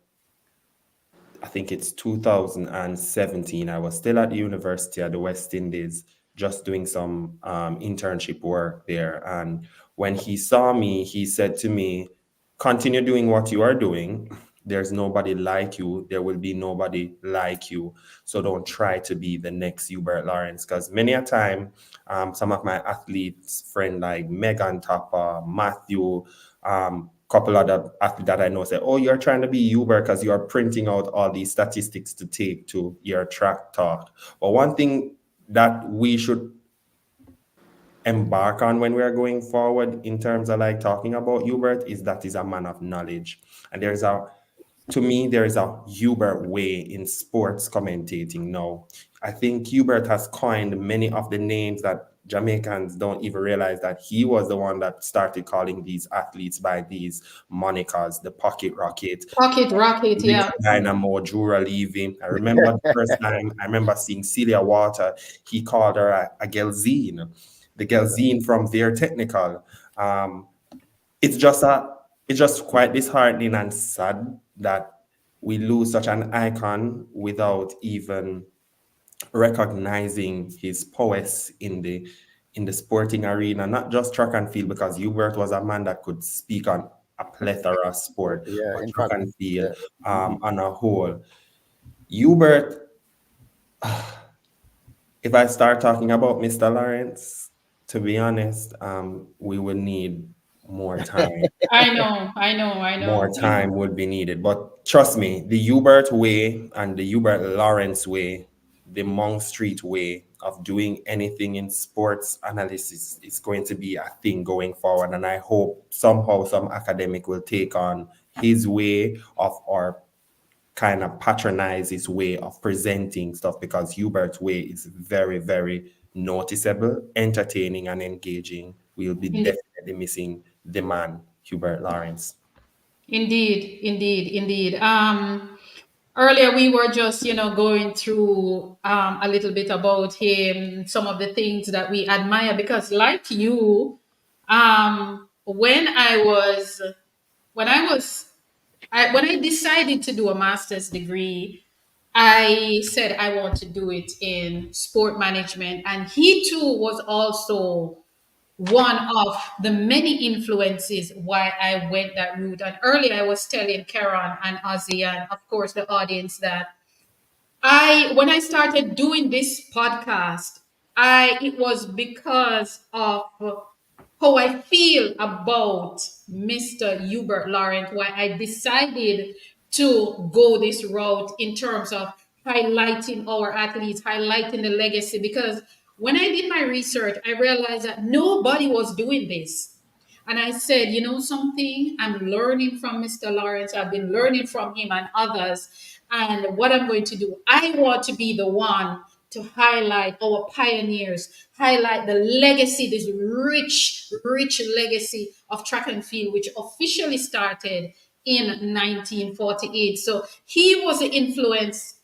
S7: I think it's 2017. I was still at the University of the West Indies, just doing some internship work there. And when he saw me, he said to me, continue doing what you are doing. There's nobody like you. There will be nobody like you. So don't try to be the next Hubert Lawrence. Because many a time, some of my athletes, friend like Megan Topper, Matthew, couple other athletes that I know say, oh, you're trying to be Uber because you're printing out all these statistics to take to your track talk. But one thing that we should embark on when we are going forward in terms of like talking about Hubert is that he's a man of knowledge. And to me, there is a Hubert way in sports commentating now. I think Hubert has coined many of the names that Jamaicans don't even realize that he was the one that started calling these athletes by these monikers, the Pocket Rocket,
S4: Pocket Rocket, yeah.
S7: Dynamo, Jura Levy. I remember the first time I remember seeing Celia Water, he called her a Gelzine, the Gelzine from their technical. It's just quite disheartening and sad that we lose such an icon without even recognizing his prowess in the sporting arena, not just track and field, because Hubert was a man that could speak on a plethora of sport,
S5: Yeah,
S7: but
S5: in
S7: track
S5: fact,
S7: and field
S5: yeah.
S7: on a whole. Hubert, if I start talking about Mr. Lawrence, to be honest, we will need more time.
S4: I know.
S7: More time would be needed. But trust me, the Hubert way and the Hubert Lawrence way, the Monk Street way of doing anything in sports analysis is going to be a thing going forward. And I hope somehow some academic will take on his way of, or kind of patronize his way of presenting stuff, because Hubert's way is very, very noticeable, entertaining, and engaging. We'll be definitely missing the man, Hubert Lawrence.
S4: Indeed. Earlier we were just, going through a little bit about him, some of the things that we admire, because like you, when I decided to do a master's degree, I said I want to do it in sport management, and he too was also one of the many influences why I went that route. And earlier I was telling Karen and Ozzy and of course the audience that when I started doing this podcast, it was because of how I feel about Mr. Hubert Lawrence, why I decided to go this route in terms of highlighting our athletes, highlighting the legacy. Because when I did my research, I realized that nobody was doing this. And I said, you know something? I'm learning from Mr. Lawrence. I've been learning from him and others. And what I'm going to do, I want to be the one to highlight our pioneers, highlight the legacy, this rich legacy of track and field, which officially started in 1948. So he was the influence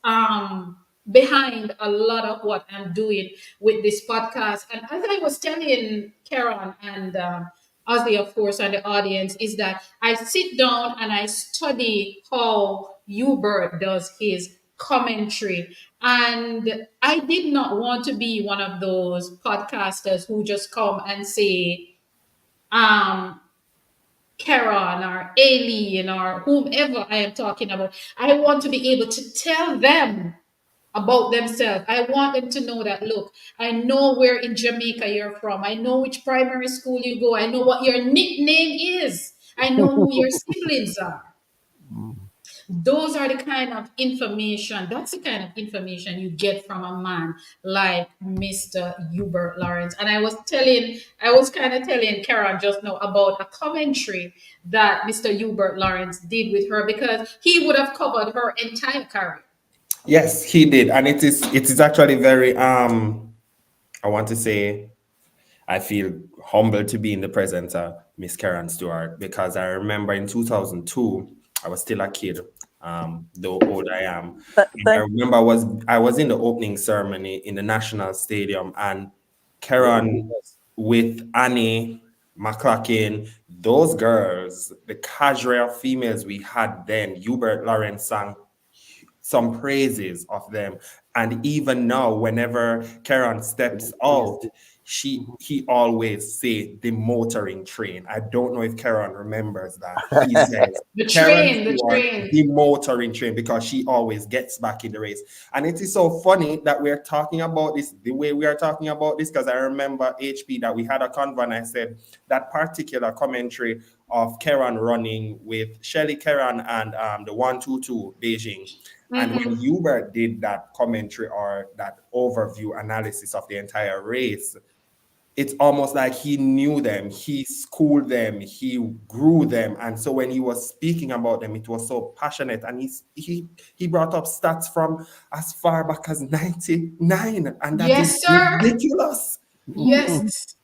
S4: behind a lot of what I'm doing with this podcast. And as I was telling Karen and Ozzy, of course, and the audience, is that I sit down and I study how Hubert does his commentary. And I did not want to be one of those podcasters who just come and say, Karen or Aileen or whomever I am talking about. I want to be able to tell them about themselves. I want them to know that, look, I know where in Jamaica you're from. I know which primary school you go. I know what your nickname is. I know who your siblings are. Those are the kind of information, that's the kind of information you get from a man like Mr. Hubert Lawrence. And I was kind of telling Karen just now about a commentary that Mr. Hubert Lawrence did with her, because he would have covered her entire career.
S7: Yes, he did. And it is actually very I want to say I feel humbled to be in the presence of Miss Karen Stewart, because I remember in 2002, I was still a kid, though old I am. I remember I was in the opening ceremony in the National Stadium, and Karen with Annie McCloughin, those girls, the cadre of females we had then, Hubert Lawrence some praises of them. And even now, whenever Karen steps out, he always say the motoring train. I don't know if Karen remembers that. He says
S4: The
S7: Karen
S4: train, the
S7: Stewart,
S4: train.
S7: the motoring train, because she always gets back in the race. And it is so funny that we're talking about this the way we are talking about this, because I remember HP that we had a convo and I said that particular commentary of Karen running with Shelley Karen and the 122 Beijing. And when Hubert did that commentary or that overview analysis of the entire race, it's almost like he knew them, he schooled them, he grew them. And so when he was speaking about them, it was so passionate. And he brought up stats from as far back as 99. And that is
S4: Yes, sir.
S7: ridiculous.
S4: Yes.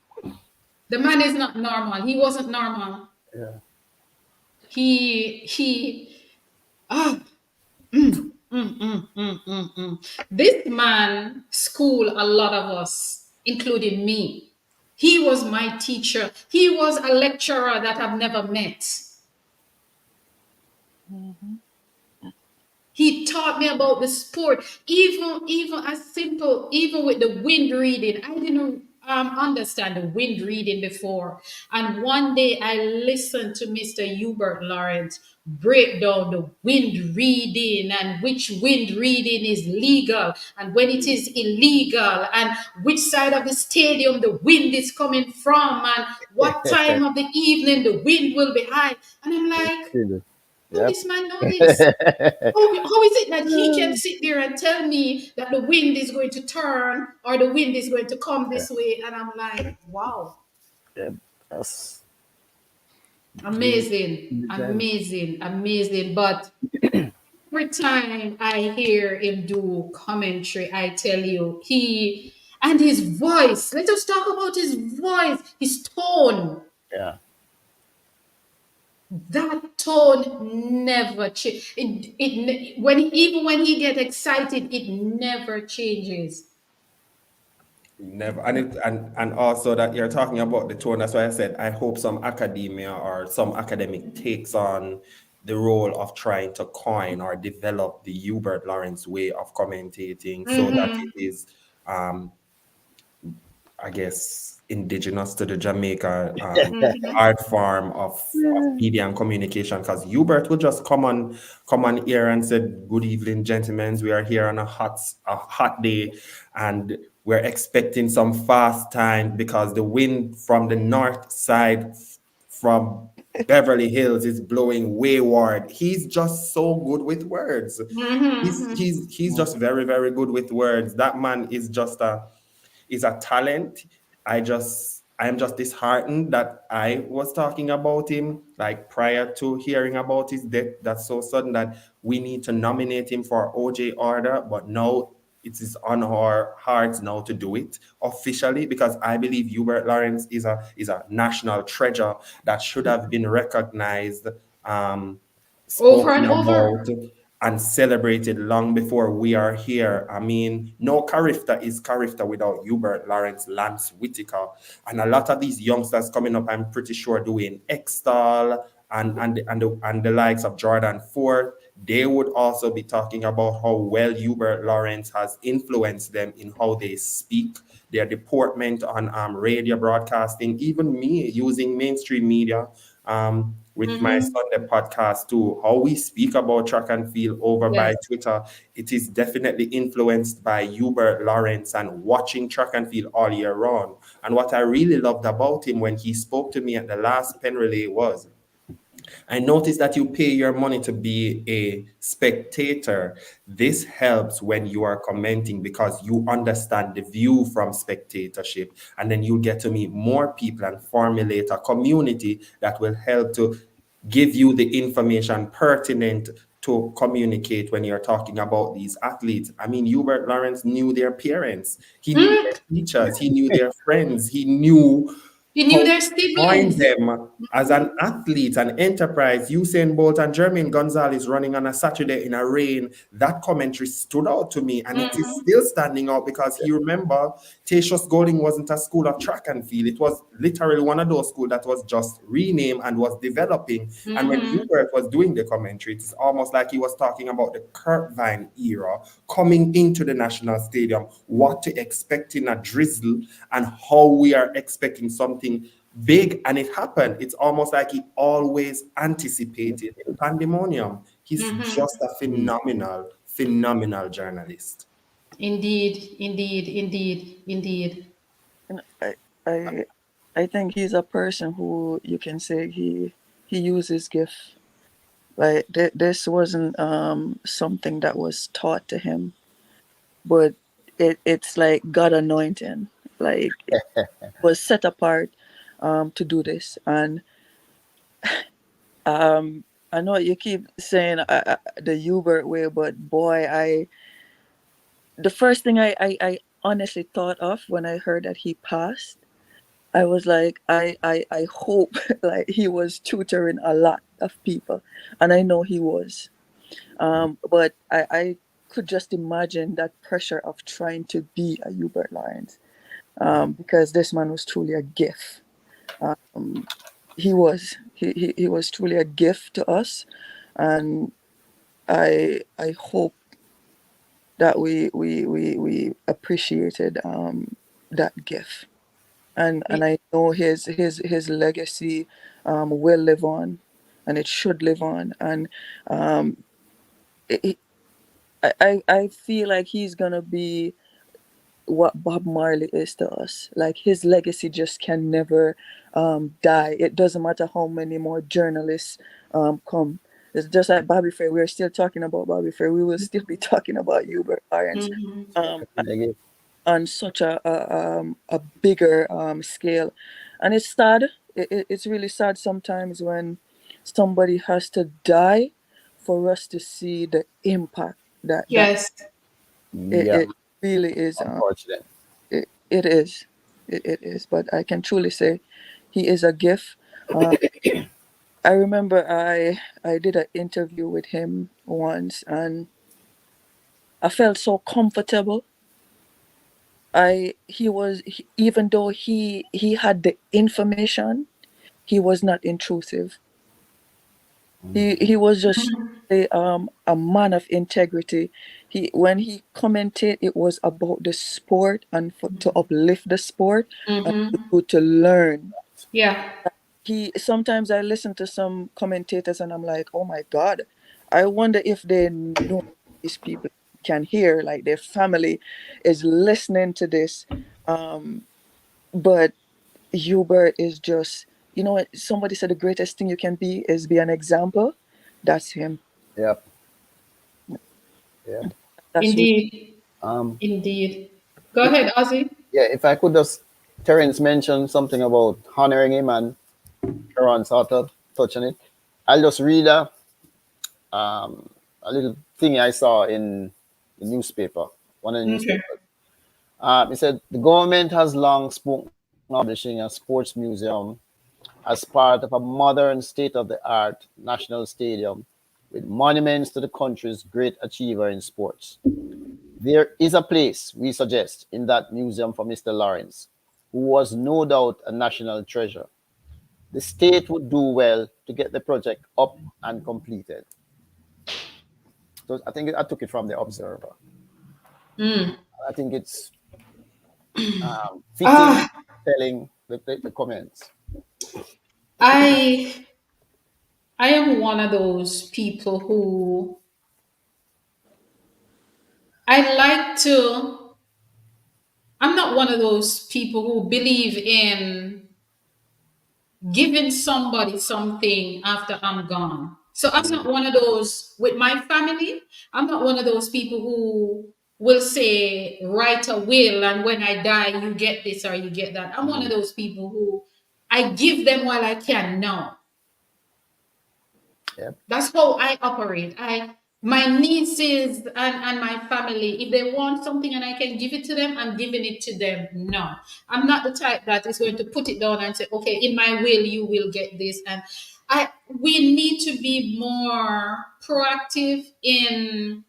S4: The man is not normal. He wasn't normal.
S5: Yeah.
S4: This man schooled a lot of us, including me. He was my teacher. He was a lecturer that I've never met. He taught me about the sport, even as simple, even with the wind reading. I didn't understand the wind reading before. And one day I listened to Mr. Hubert Lawrence break down the wind reading and which wind reading is legal and when it is illegal and which side of the stadium the wind is coming from and what time of the evening the wind will be high. And I'm like, how
S5: Yep.
S4: this man know this? How is it that he can sit there and tell me that the wind is going to turn or the wind is going to come this way? And I'm like, wow,
S5: Yeah, that's
S4: amazing, amazing, amazing. But every time I hear him do commentary, I tell you, and his voice, let us talk about his voice, his tone.
S5: yeah.
S4: That tone never changes. Even when he get excited, it never changes.
S7: Never. And also that you're talking about the tone. That's why I said I hope some academia or some academic takes on the role of trying to coin or develop the Hubert Lawrence way of commentating so that it is I guess indigenous to the Jamaica art form of media and communication, because Hubert would just come on here and said, "Good evening, gentlemen. We are here on a hot day, and we're expecting some fast time because the wind from the north side from Beverly Hills is blowing wayward." He's just so good with words. He's just very, very good with words. That man is just is a talent. I am just disheartened that I was talking about him like prior to hearing about his death. That's so sudden that we need to nominate him for OJ order, but now it is on our hearts now to do it officially, because I believe Hubert Lawrence is a national treasure that should have been recognized,
S4: Over and
S7: spoken
S4: over.
S7: about, and celebrated long before we are here. I mean, no Carifta is Carifta without Hubert Lawrence, Lance Whitaker, and a lot of these youngsters coming up, I'm pretty sure, doing Extall and the likes of Jordan Ford. They would also be talking about how well Hubert Lawrence has influenced them in how they speak, their deportment on radio broadcasting, even me using mainstream media. With my Sunday podcast too, how we speak about track and field over by
S4: Yes.
S7: Twitter, it is definitely influenced by Hubert Lawrence and watching track and field all year round. And what I really loved about him when he spoke to me at the last pen relay was, I noticed that you pay your money to be a spectator. This helps when you are commenting because you understand the view from spectatorship, and then you get to meet more people and formulate a community that will help to give you the information pertinent to communicate when you're talking about these athletes. I mean, Hubert Lawrence knew their parents, he knew their teachers, he knew their friends, he knew
S4: You knew
S7: how
S4: their
S7: join
S4: siblings.
S7: them as an athlete, an enterprise. Usain Bolt and Jermaine Gonzalez running on a Saturday in a rain. That commentary stood out to me, and it is still standing out because you remember Tatius Golding wasn't a school of track and field. It was literally one of those schools that was just renamed and was developing. And when Hubert was doing the commentary, it's almost like he was talking about the Kurt Vine era coming into the National Stadium, what to expect in a drizzle, and how we are expecting something big. And it happened. It's almost like he always anticipated pandemonium. He's just a phenomenal, phenomenal journalist.
S4: Indeed, indeed, indeed, indeed.
S6: And I I think he's a person who you can say he uses gift. Like this wasn't something that was taught to him, but it's like God anointing. Like it was set apart to do this. And I know you keep saying the Hubert way, but boy, the first thing I honestly thought of when I heard that he passed, I was like, I hope like he was tutoring a lot of people, and I know he was. But I could just imagine that pressure of trying to be a Hubert Lawrence, because this man was truly a gift. He was truly a gift to us, and I hope that we appreciated that gift. And I know his legacy will live on, and it should live on. And it, I feel like he's gonna be what Bob Marley is to us. Like his legacy just can never die. It doesn't matter how many more journalists come. It's just like Bobby Frey. We're still talking about Bobby Frey. We will still be talking about Hubert Lawrence um, on such a bigger scale. And it's sad. It's really sad sometimes when somebody has to die for us to see the impact that
S4: Yes.
S5: Yeah,
S6: it really is.
S5: unfortunate.
S6: It is. It is. But I can truly say he is a gift. Um, I remember I did an interview with him once, and I felt so comfortable. Even though he had the information, he was not intrusive. He was just a man of integrity. When he commented, it was about the sport and to uplift the sport and to learn.
S4: Yeah.
S6: Sometimes I listen to some commentators and I'm like, oh my God, I wonder if they know these people can hear, like their family is listening to this. But Hubert is just, you know what? Somebody said the greatest thing you can be is be an example. That's him.
S5: Yep. Yep.
S6: That's who.
S4: Indeed.
S5: Um,
S4: Indeed. Go ahead, Ozzy.
S5: yeah, if I could just, Terence mentioned something about honoring him, and Sharon sort of touch on it. I'll just read a little thing I saw in the newspaper, one of the
S4: Okay.
S5: newspapers. It said the government has long spoken of establishing a sports museum as part of a modern state-of-the-art national stadium with monuments to the country's great achiever in sports. There is a place, we suggest, in that museum for Mr. Lawrence, who was no doubt a national treasure. The state would do well to get the project up and completed. So I think I took it from the Observer. I think it's fitting,
S4: Ah,
S5: telling the comments.
S4: I I am one of those people who I like to I'm not one of those people who believe in giving somebody something after I'm gone. So I'm not one of those with my family. I'm not one of those people who will say, write a will, and when I die, you get this or you get that. I'm one of those people who I give them while I can now.
S5: Yep.
S4: That's how I operate. my nieces and my family, if they want something and I can give it to them, I'm giving it to them. No, I'm not the type that is going to put it down and say, okay, in my will, you will get this. And we need to be more proactive in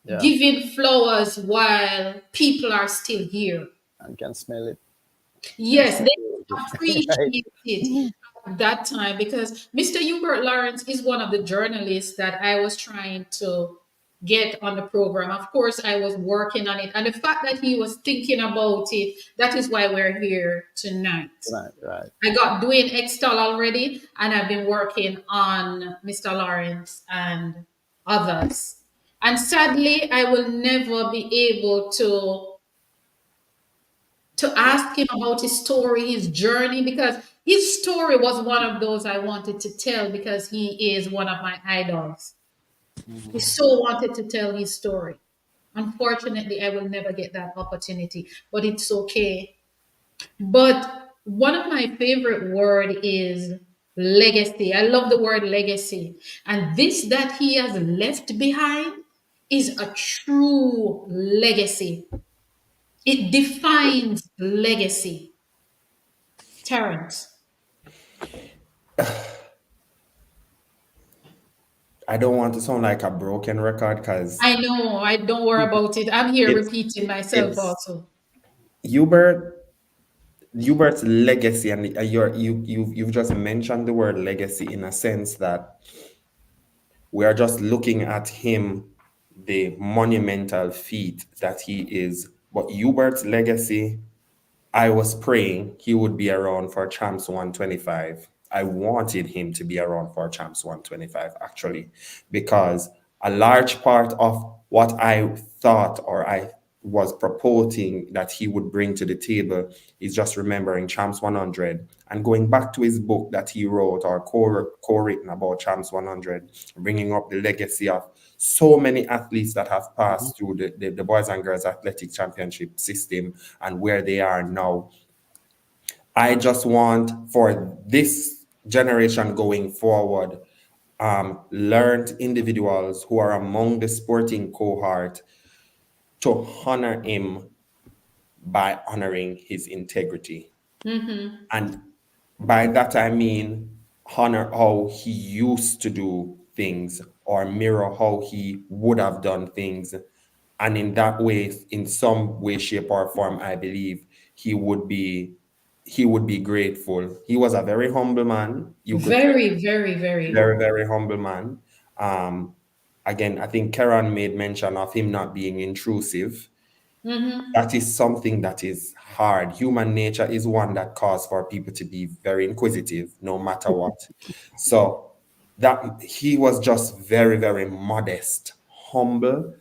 S5: Yeah,
S4: giving flowers while people are still here.
S5: and can smell it. Can
S4: Yes,
S5: smell
S4: they
S5: it. Right.
S4: appreciate it at that time because Mr. Hubert Lawrence is one of the journalists that I was trying to get on the program. Of course, I was working on it, and the fact that he was thinking about it, that is why we're here tonight.
S5: Right, right.
S4: I got Dwayne Extall already, and I've been working on Mr. Lawrence and others. And sadly, I will never be able to ask him about his story, his journey, because his story was one of those I wanted to tell because he is one of my idols. He so wanted to tell his story. Unfortunately, I will never get that opportunity, but it's okay. But one of my favorite word is legacy. I love the word legacy. And this that he has left behind is a true legacy. It defines legacy. Terrence.
S7: I don't want to sound like a broken record because
S4: I know. I don't worry about it. I'm here
S7: it's
S4: repeating myself
S7: it's
S4: also.
S7: Hubert Hubert's legacy, and you've just mentioned the word legacy in a sense that we are just looking at him, the monumental feat that he is. But Hubert's legacy, I was praying he would be around for Champs 125. I wanted him to be around for Champs 125, actually, because a large part of what I thought or I was purporting that he would bring to the table is just remembering Champs 100 and going back to his book that he wrote or co-written about Champs 100, bringing up the legacy of so many athletes that have passed through the Boys and Girls Athletic Championship system and where they are now. I just want for this generation going forward, learned individuals who are among the sporting cohort to honor him by honoring his integrity. And by that, I mean honor how he used to do things or mirror how he would have done things. And in that way, in some way, shape, or form, I believe he would be grateful. He was a very humble man. You could say
S4: Very, very, very
S7: very,
S4: humble.
S7: very humble man. Um, Again, I think Karen made mention of him not being intrusive. That is something that is hard. Human nature is one that calls for people to be very inquisitive, no matter what. So that he was just very, very modest, humble,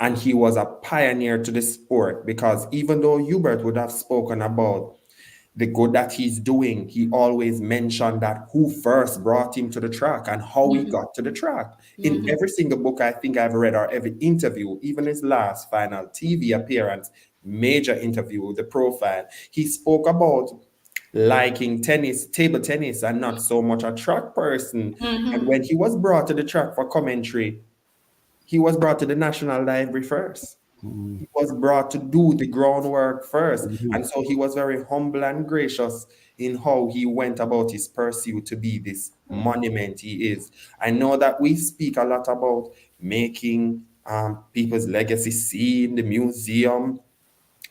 S7: and he was a pioneer to the sport because even though Hubert would have spoken about the good that he's doing, he always mentioned that who first brought him to the track and how he got to the track. In every single book I think I've read or every interview, even his last final TV appearance, major interview, the profile, he spoke about liking tennis, table tennis, and not so much a track person. And when he was brought to the track for commentary, he was brought to the National Library first. He was brought to do the groundwork first. And so he was very humble and gracious in how he went about his pursuit to be this monument he is. I know that we speak a lot about making people's legacy see in the museum.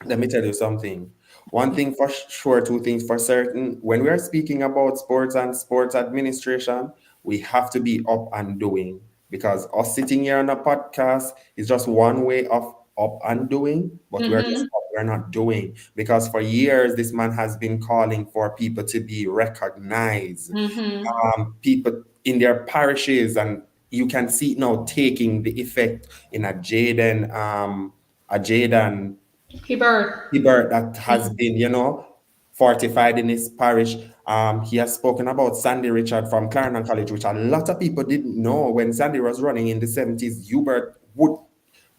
S7: Let me tell you something. One thing for sure, two things for certain. When we are speaking about sports and sports administration, we have to be up and doing because us sitting here on a podcast is just one way of up and doing, but we're just up, we're not doing because for years this man has been calling for people to be recognized, people in their parishes, and you can see it now taking the effect in a Jaden
S4: Hubert.
S7: Hubert that has been, fortified in his parish. He has spoken about Sandy Richard from Clarendon College, which a lot of people didn't know when Sandy was running in the 70s. Hubert would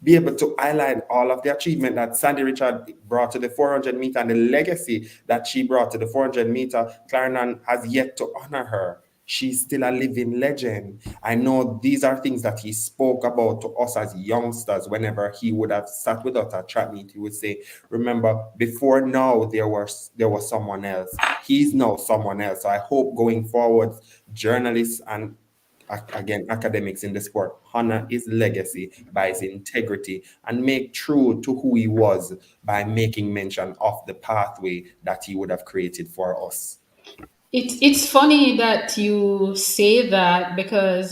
S7: be able to highlight all of the achievement that Sandy Richard brought to the 400 meter and the legacy that she brought to the 400 meter. Clarendon has yet to honor her. she's still a living legend. I know these are things that he spoke about to us as youngsters. Whenever he would have sat with us at track meet, he would say, remember, before now, there was someone else. He's now someone else. So I hope going forward, journalists and again, academics in the sport honor his legacy by his integrity and make true to who he was by making mention of the pathway that he would have created for us.
S4: It's funny that you say that because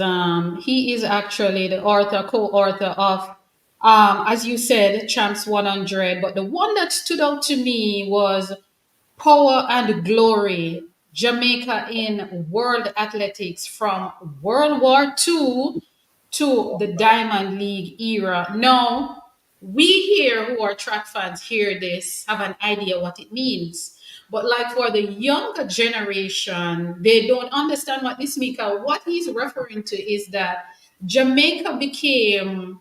S4: he is actually the co-author of, as you said, Champs 100. But the one that stood out to me was Power and Glory, Jamaica in World Athletics from World War II to the Diamond League era. Now, we here who are track fans hear this, have an idea what it means. But like for the younger generation, they don't understand what this means. What he's referring to is that Jamaica became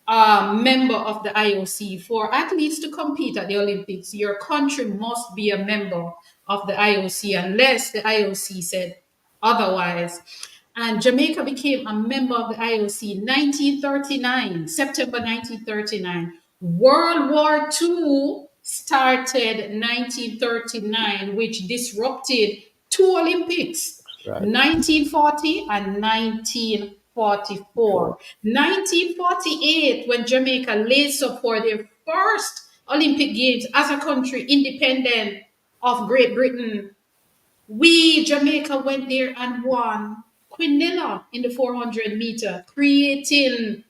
S4: a member of the IOC. For athletes to compete at the Olympics, your country must be a member of the IOC unless the IOC said otherwise. And Jamaica became a member of the IOC in 1939, September 1939. World War II started 1939, which disrupted two Olympics,
S5: Right.
S4: 1940 and 1944. 1948, when Jamaica laced up for their first Olympic Games as a country independent of Great Britain, Jamaica went there and won Quinella in the 400 meter, creating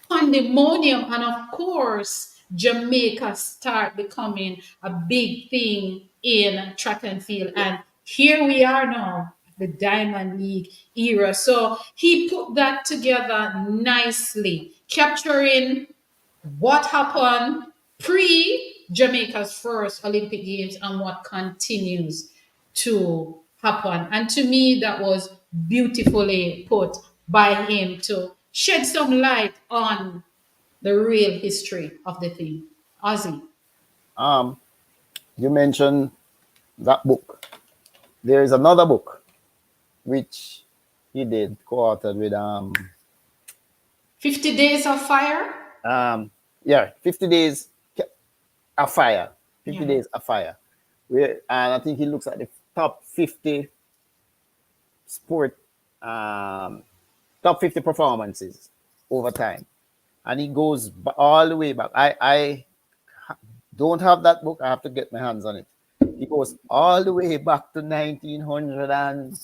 S4: pandemonium. And of course, Jamaica start becoming a big thing in track and field. And here we are now, the Diamond League era. So he put that together nicely, capturing what happened pre Jamaica's first Olympic Games and what continues to happen. And to me, that was beautifully put by him to shed some light on the real history of the thing. Ozzy.
S5: You mentioned that book. There is another book which he did co-authored with
S4: 50 Days of Fire?
S5: 50 Days of Fire. 50
S4: Yeah.
S5: Days of Fire. And I think he looks at the top 50 sport top 50 performances over time. And he goes all the way back. I don't have that book. I have to get my hands on it. He goes all the way back to 1908.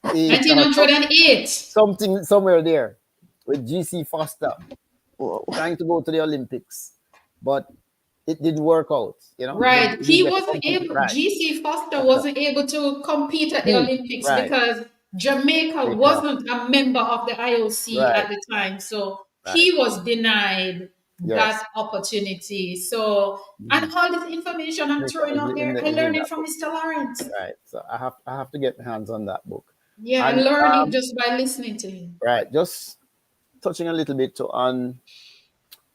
S4: 1908.
S5: Something somewhere there with G.C. Foster trying to go to the Olympics. But it didn't work out, you know.
S4: Right. He
S5: didn't
S4: wasn't able,
S5: right.
S4: G.C. Foster wasn't able to compete at the Olympics
S5: Right.
S4: because Jamaica wasn't a member of the IOC
S5: Right.
S4: at the time. So he was denied that opportunity. So, and all this information I'm throwing out there, I learned it from Mr. Lawrence.
S5: Right. So I have to get my hands on that book.
S4: Yeah,
S5: And,
S4: I learned it just by listening to him.
S5: Right. Just touching a little bit on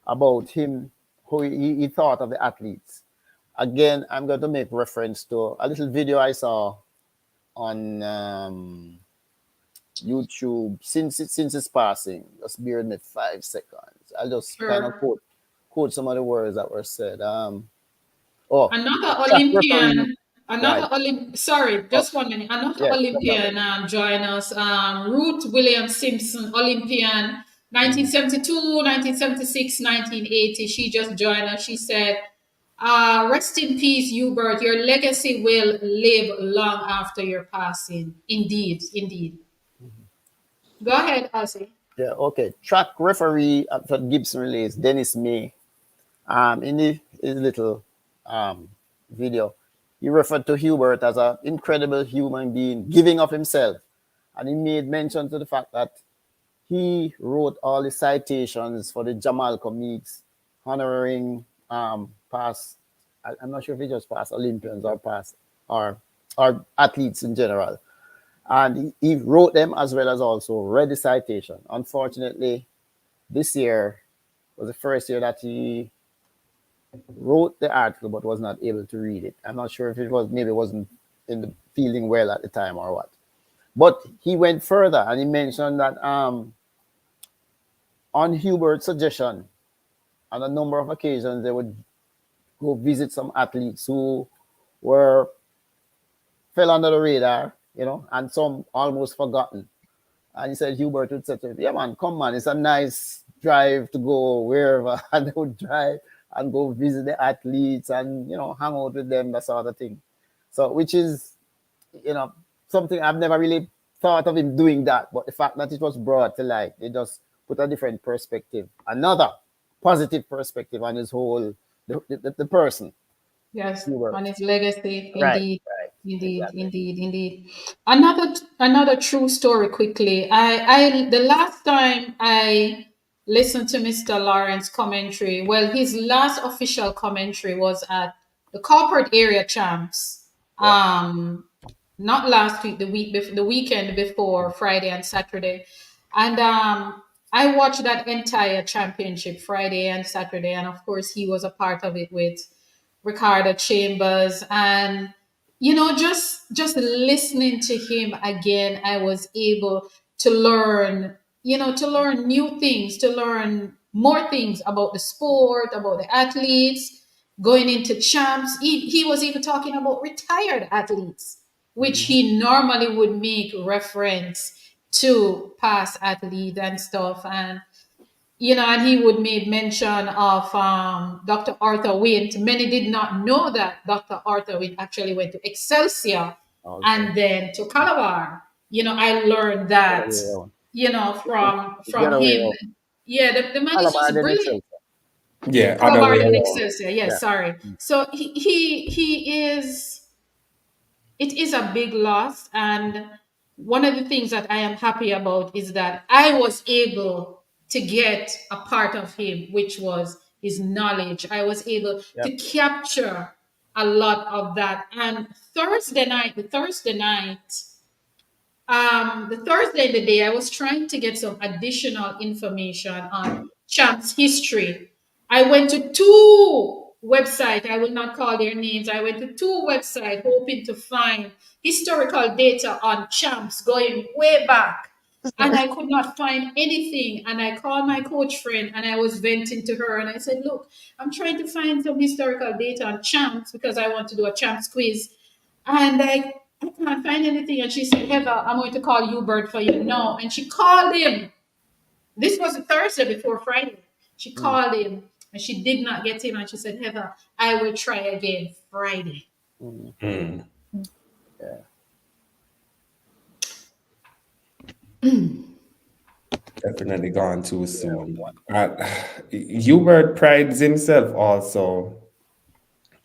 S5: about him, who he thought of the athletes. Again, I'm going to make reference to a little video I saw on YouTube since his passing. Just bear with me 5 seconds. I'll just kind of quote some of the words that were said.
S4: Another Olympian. Sorry, just 1 minute. Another Olympian join us. Ruth Williams Simpson, Olympian, 1972, 1976, 1980. She just joined us. She said, rest in peace, Hubert. Your legacy will live long after your passing. Indeed, indeed. Go ahead, Ozzy.
S5: Yeah, okay. Track referee at Gibson Relays, Dennis May. In his little video, he referred to Hubert as an incredible human being, giving of himself. And he made mention to the fact that he wrote all the citations for the Jamaica meets, honoring past, I'm not sure if he just past Olympians or past or athletes in general. And he wrote them as well as also read the citation. Unfortunately, this year was the first year that he wrote the article but was not able to read it. I'm not sure if it was, maybe wasn't in the feeling well at the time or what. But he went further and he mentioned that on Hubert's suggestion, on a number of occasions, they would go visit some athletes who were fell under the radar, and some almost forgotten. And he said Hubert would say to him, "Yeah, man, come man, it's a nice drive to go wherever," and they would drive and go visit the athletes and hang out with them, that sort of thing. So, which is something I've never really thought of him doing that, but the fact that it was brought to light, it just put a different perspective, another positive perspective on his whole the person.
S4: Yes,
S5: Hubert.
S4: on his legacy,
S5: Right,
S4: indeed,
S5: right,
S4: indeed,
S5: exactly.
S4: indeed, indeed. Another true story quickly. I the last time I listened to Mr. Lawrence commentary, well, his last official commentary was at the corporate area champs.
S5: Yeah.
S4: Not last week, the weekend before Friday and Saturday, and I watched that entire championship Friday and Saturday, and of course he was a part of it with Ricardo Chambers, and just listening to him again, I was able to learn, to learn new things, to learn more things about the sport, about the athletes going into champs. He was even talking about retired athletes, which he normally would make reference to past athletes and stuff. And he would make mention of Dr. Arthur Wint. Many did not know that Dr. Arthur Wint actually went to Excelsior
S5: Also.
S4: and then to Calabar. I learned that, from
S5: Get away
S4: him.
S5: out.
S4: Yeah, the man is
S5: Alabama
S4: just
S5: didn't
S4: brilliant.
S5: excel.
S7: Yeah, other
S4: Calabar
S7: way
S4: and
S7: around.
S4: Excelsior. Yes,
S5: Yeah.
S4: sorry. So he is. It is a big loss, and one of the things that I am happy about is that I was able to get a part of him, which was his knowledge. I was able
S5: Yep.
S4: to capture a lot of that. And the Thursday in the day, I was trying to get some additional information on Champ's history. I went to two websites. I will not call their names. I went to two websites hoping to find historical data on Champs going way back. And I could not find anything. And I called my coach friend and I was venting to her. And I said, "Look, I'm trying to find some historical data on Champs because I want to do a Champs quiz. And I can't find anything." And she said, "Heather, I'm going to call Hubert for you." No. And she called him. This was a Thursday before Friday. She called him and she did not get him. And she said, "Heather, I will try again Friday."
S7: Mm.
S5: Yeah.
S7: Definitely gone too soon. Hubert prides himself also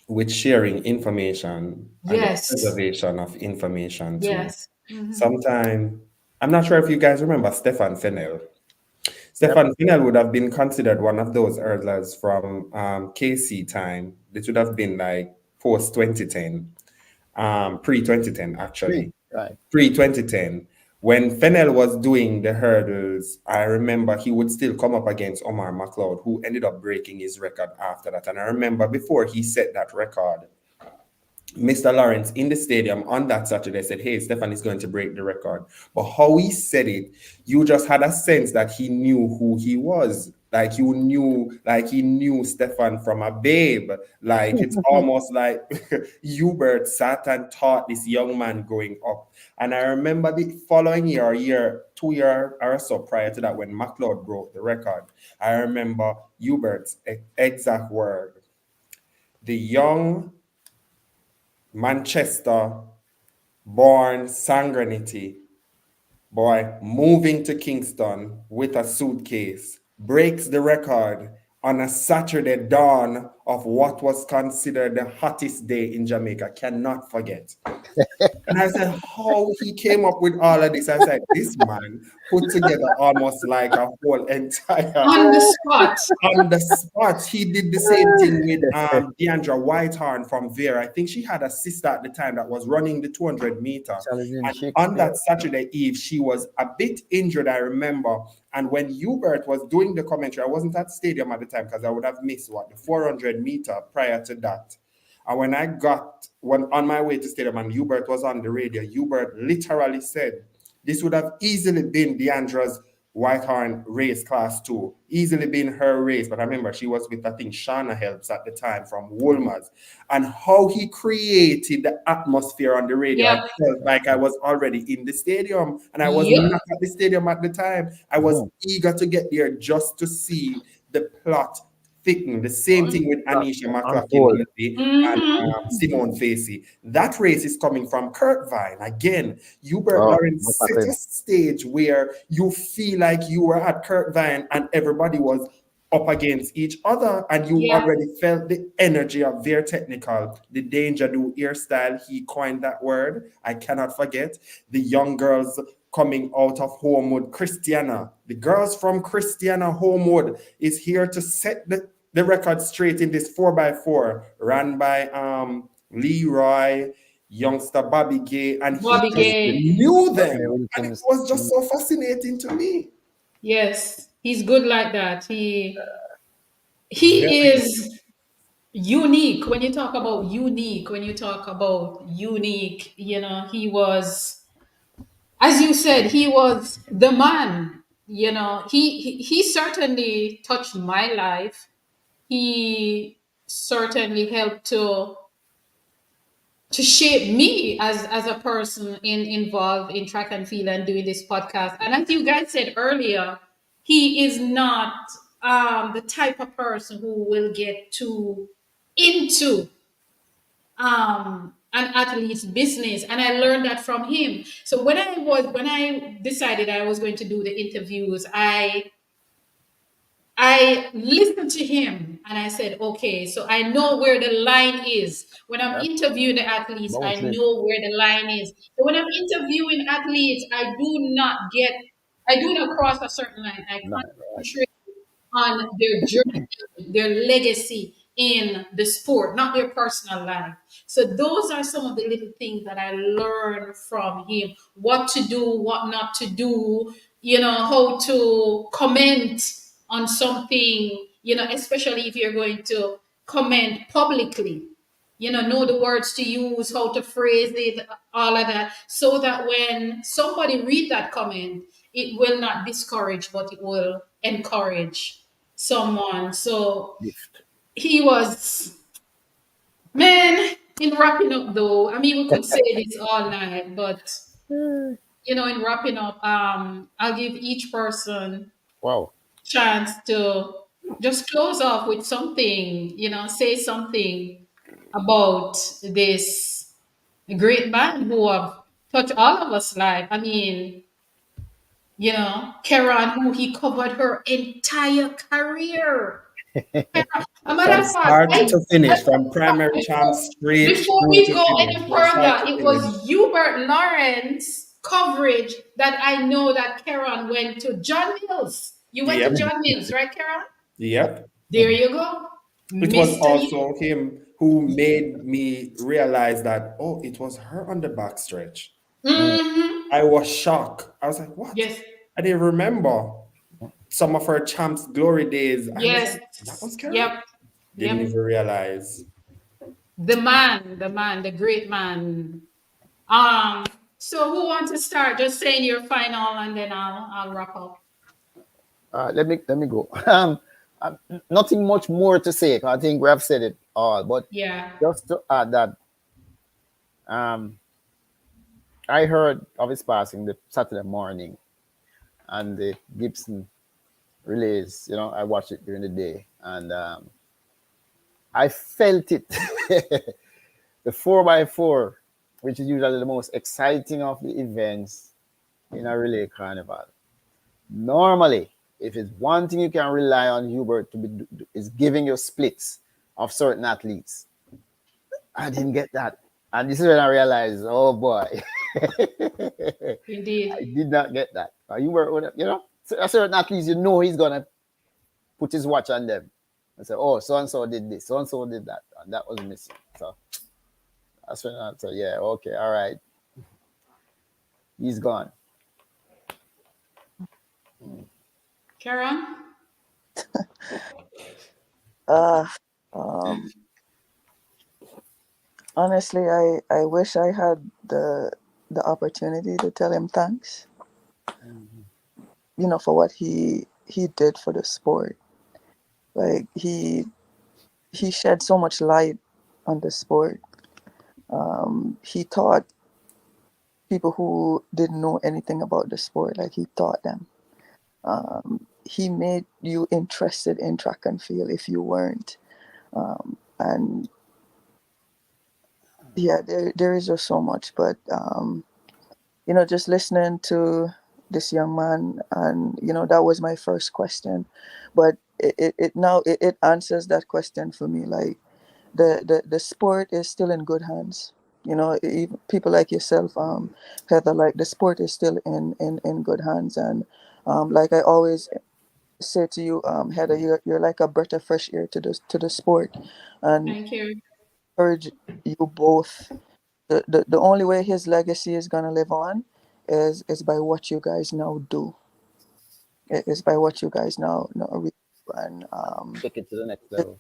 S7: with sharing information and the
S4: Yes.
S7: preservation of information too.
S4: Yes.
S7: Sometime, I'm not sure if you guys remember Stefan Fennell. Stefan Fennell would have been considered one of those hurdlers from KC time. This would have been like post 2010, pre 2010 actually.
S5: Right.
S7: Pre 2010. When Fennell was doing the hurdles, I remember he would still come up against Omar McLeod, who ended up breaking his record after that. And I remember before he set that record, Mr. Lawrence in the stadium on that Saturday said, "Hey, Stefan is going to break the record." But how he said it, you just had a sense that he knew who he was. Like he knew Stefan from a babe. Like it's almost like Hubert sat and taught this young man growing up. And I remember the following year, 2 years or so prior to that, when McLeod broke the record, I remember Hubert's exact word. The young Manchester born Sangranity boy moving to Kingston with a suitcase breaks the record on a Saturday dawn of what was considered the hottest day in Jamaica. Cannot forget. And I said, how he came up with all of this? I said, this man put together almost like a whole entire
S4: On the spot.
S7: on the spot. He did the same thing with Deandra Whitehorn from Vera. I think she had a sister at the time that was running the 200 meter. And on that Saturday Eve, she was a bit injured, I remember. And when Hubert was doing the commentary, I wasn't at the stadium at the time because I would have missed the 400 meter prior to that. And when on my way to stadium and Hubert was on the radio, Hubert literally said, This would have easily been Deandra's Whitehorn race class 2, easily been her race. But I remember she was with, I think, Shauna Helps at the time from Woolmer's. And how he created the atmosphere on the radio, I
S4: Yep.
S7: felt like I was already in the stadium. And I was
S4: Yep.
S7: not at the stadium at the time. I was eager to get there just to see the plot thicken. The same thing with Anisha McCloskey and Simone Facey. That race is coming from Kurt Vine. Again, Hubert Lawrence set a stage where you feel like you were at Kurt Vine and everybody was up against each other, and you already felt the energy of their technical, the danger do hairstyle. He coined that word. I cannot forget. The young girls coming out of Homewood, Christiana. The girls from Christiana Homewood is here to set the record straight in this 4x4, ran by Leroy, youngster Bobby Gay, and
S4: Bobby Gay
S7: knew them. And it was just so fascinating to me.
S4: Yes, he's good like that. He is unique. When you talk about unique, he was, as you said, he was the man. He certainly touched my life. He certainly helped to shape me as a person involved in track and field and doing this podcast. And as you guys said earlier, he is not the type of person who will get too into an athlete's business, and I learned that from him. So when I decided I was going to do the interviews, I listened to him and I said, okay, so I know where the line is. When I'm interviewing the athletes, I know where the line is. So when I'm interviewing athletes, I do not cross a certain line. I concentrate on their journey, their legacy in the sport, not their personal life. So those are some of the little things that I learned from him: what to do, what not to do, how to comment on something, especially if you're going to comment publicly. Know the words to use, how to phrase it, all of that, so that when somebody read that comment, it will not discourage, but it will encourage someone. So he was, man, in wrapping up though, I mean, we could say this all night, but in wrapping up, I'll give each person chance to just close off with something, say something about this great man who have touched all of us life. I mean, Karen, who he covered her entire career. A matter
S7: From
S4: of fact,
S7: start to finish, from primary champs straight
S4: before
S7: through
S4: we
S7: to
S4: go
S7: finish.
S4: any further, it was Hubert Lawrence coverage that I know that Karen went to John Mills. You went to John Mills, right, Karen?
S7: Yep.
S4: There you go.
S7: It was also him who made me realize that, it was her on the backstretch. I was shocked. I was like, what?
S4: Yes.
S7: I didn't remember some of her champs glory days.
S4: Yes.
S7: Like, that was Karen.
S4: Yep.
S7: Didn't even realize.
S4: The the great man. So who wants to start? Just saying your final, and then I'll wrap up.
S5: Let me go. Nothing much more to say. I think we have said it all. But just to add that, I heard of his passing the Saturday morning, and the Gibson relays. I watched it during the day, and I felt it. The 4x4, which is usually the most exciting of the events in a relay carnival. Normally, if it's one thing you can rely on Hubert to be, is giving you splits of certain athletes. I didn't get that. And this is when I realized, oh boy.
S4: Indeed.
S5: I did not get that. Hubert, certain athletes, he's going to put his watch on them and say, oh, so-and-so did this, so-and-so did that. And that was missing. So that's when I said, yeah, okay, all right. He's gone.
S4: Karen?
S6: Honestly, I wish I had the opportunity to tell him thanks. for what he did for the sport. Like he shed so much light on the sport. He taught people who didn't know anything about the sport, like he taught them. He made you interested in track and field if you weren't. And yeah, there is just so much. But just listening to this young man, and that was my first question, but it answers that question for me. Like the sport is still in good hands. Even people like yourself, Heather, like the sport is still in good hands. And like I always say to you, Heather, you're like a breath of fresh air to the sport, and
S4: Thank you.
S6: urge you both. The only way his legacy is gonna live on is by what you guys now do. Is by what you guys now really do, and
S5: Take it to the next level.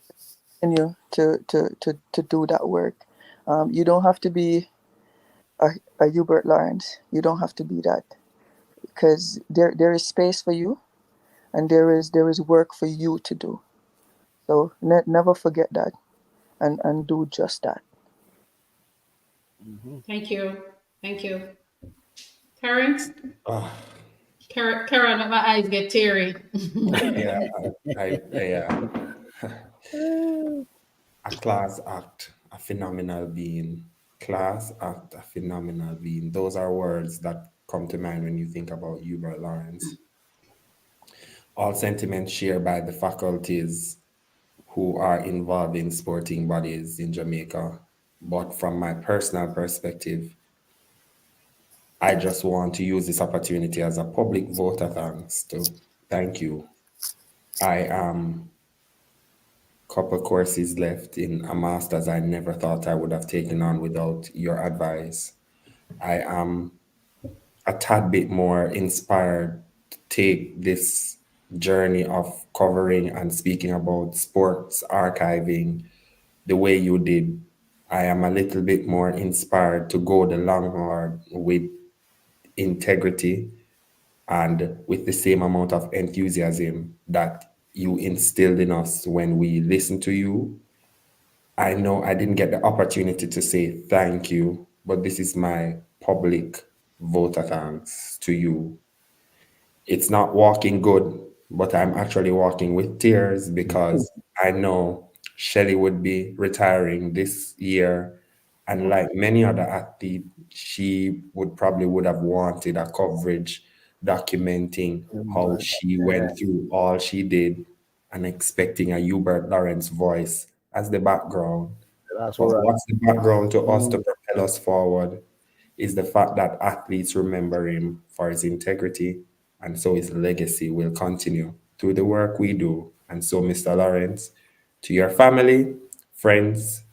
S6: continue to do that work. You don't have to be a Hubert Lawrence. You don't have to be that, because there is space for you, and there is work for you to do. So never forget that, and do just that.
S4: Thank you. Thank you. Terrence?
S7: Ah,
S4: Karen, my eyes get teary.
S7: yeah, yeah. A class act, a phenomenal being. Class act, a phenomenal being. Those are words that come to mind when you think about Hubert Lawrence. All sentiments shared by the faculties who are involved in sporting bodies in Jamaica. But from my personal perspective, I just want to use this opportunity as a public vote of thanks to thank you. I am couple courses left in a master's I never thought I would have taken on without your advice. I am a tad bit more inspired to take this journey of covering and speaking about sports archiving the way you did. I am a little bit more inspired to go the long hard with integrity and with the same amount of enthusiasm that you instilled in us when we listened to you. I know I didn't get the opportunity to say thank you, but this is my public vote of thanks to you. It's not walking good, but I'm actually walking with tears because I know Shelly would be retiring this year. And like many other athletes, she would have wanted a coverage documenting how she went through all she did and expecting a Hubert Lawrence voice as the background.
S5: That's
S7: But
S5: what
S7: what's the background to us to propel us forward is the fact that athletes remember him for his integrity, and so his legacy will continue through the work we do. And so, Mr. Lawrence, to your family, friends,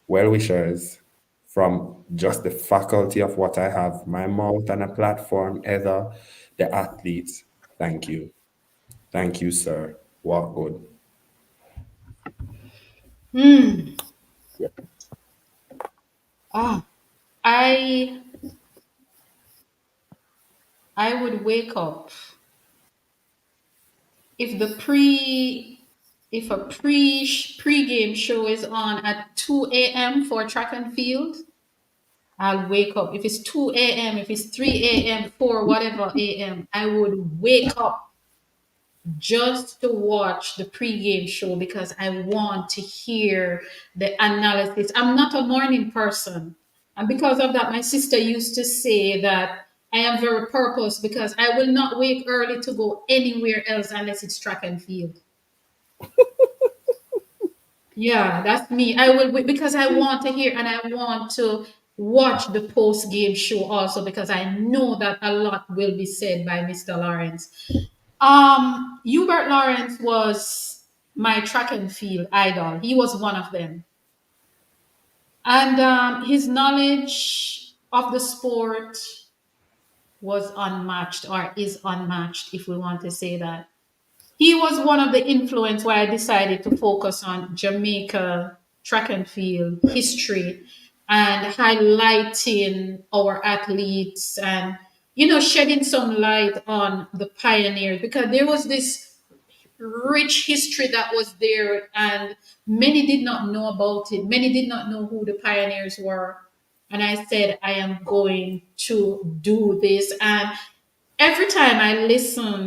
S7: well wishers, from just the faculty of what I have, my mouth and a platform, either the athletes, thank you. Thank you, sir. Walk good.
S4: Ah, I I would wake up if if a pre-game show is on at 2 a.m. for track and field. I'll wake up. If it's 2 a.m., if it's 3 a.m., 4, whatever a.m., I would wake up just to watch the pre-game show because I want to hear the analysis. I'm not a morning person. And because of that, my sister used to say that I am very purpose because I will not wake early to go anywhere else unless it's track and field. Yeah, that's me. I will because I want to hear and I want to watch the post game show also because I know that a lot will be said by Mr. Lawrence. Hubert Lawrence was my track and field idol. He was one of them, and his knowledge of the sport was unmatched, or is unmatched, if we want to say that. He was one of the influence why I decided to focus on Jamaica track and field history and highlighting our athletes and shedding some light on the pioneers, because there was this rich history that was there, and many did not know about it. Many did not know who the pioneers were. And I said, I am going to do this. And every time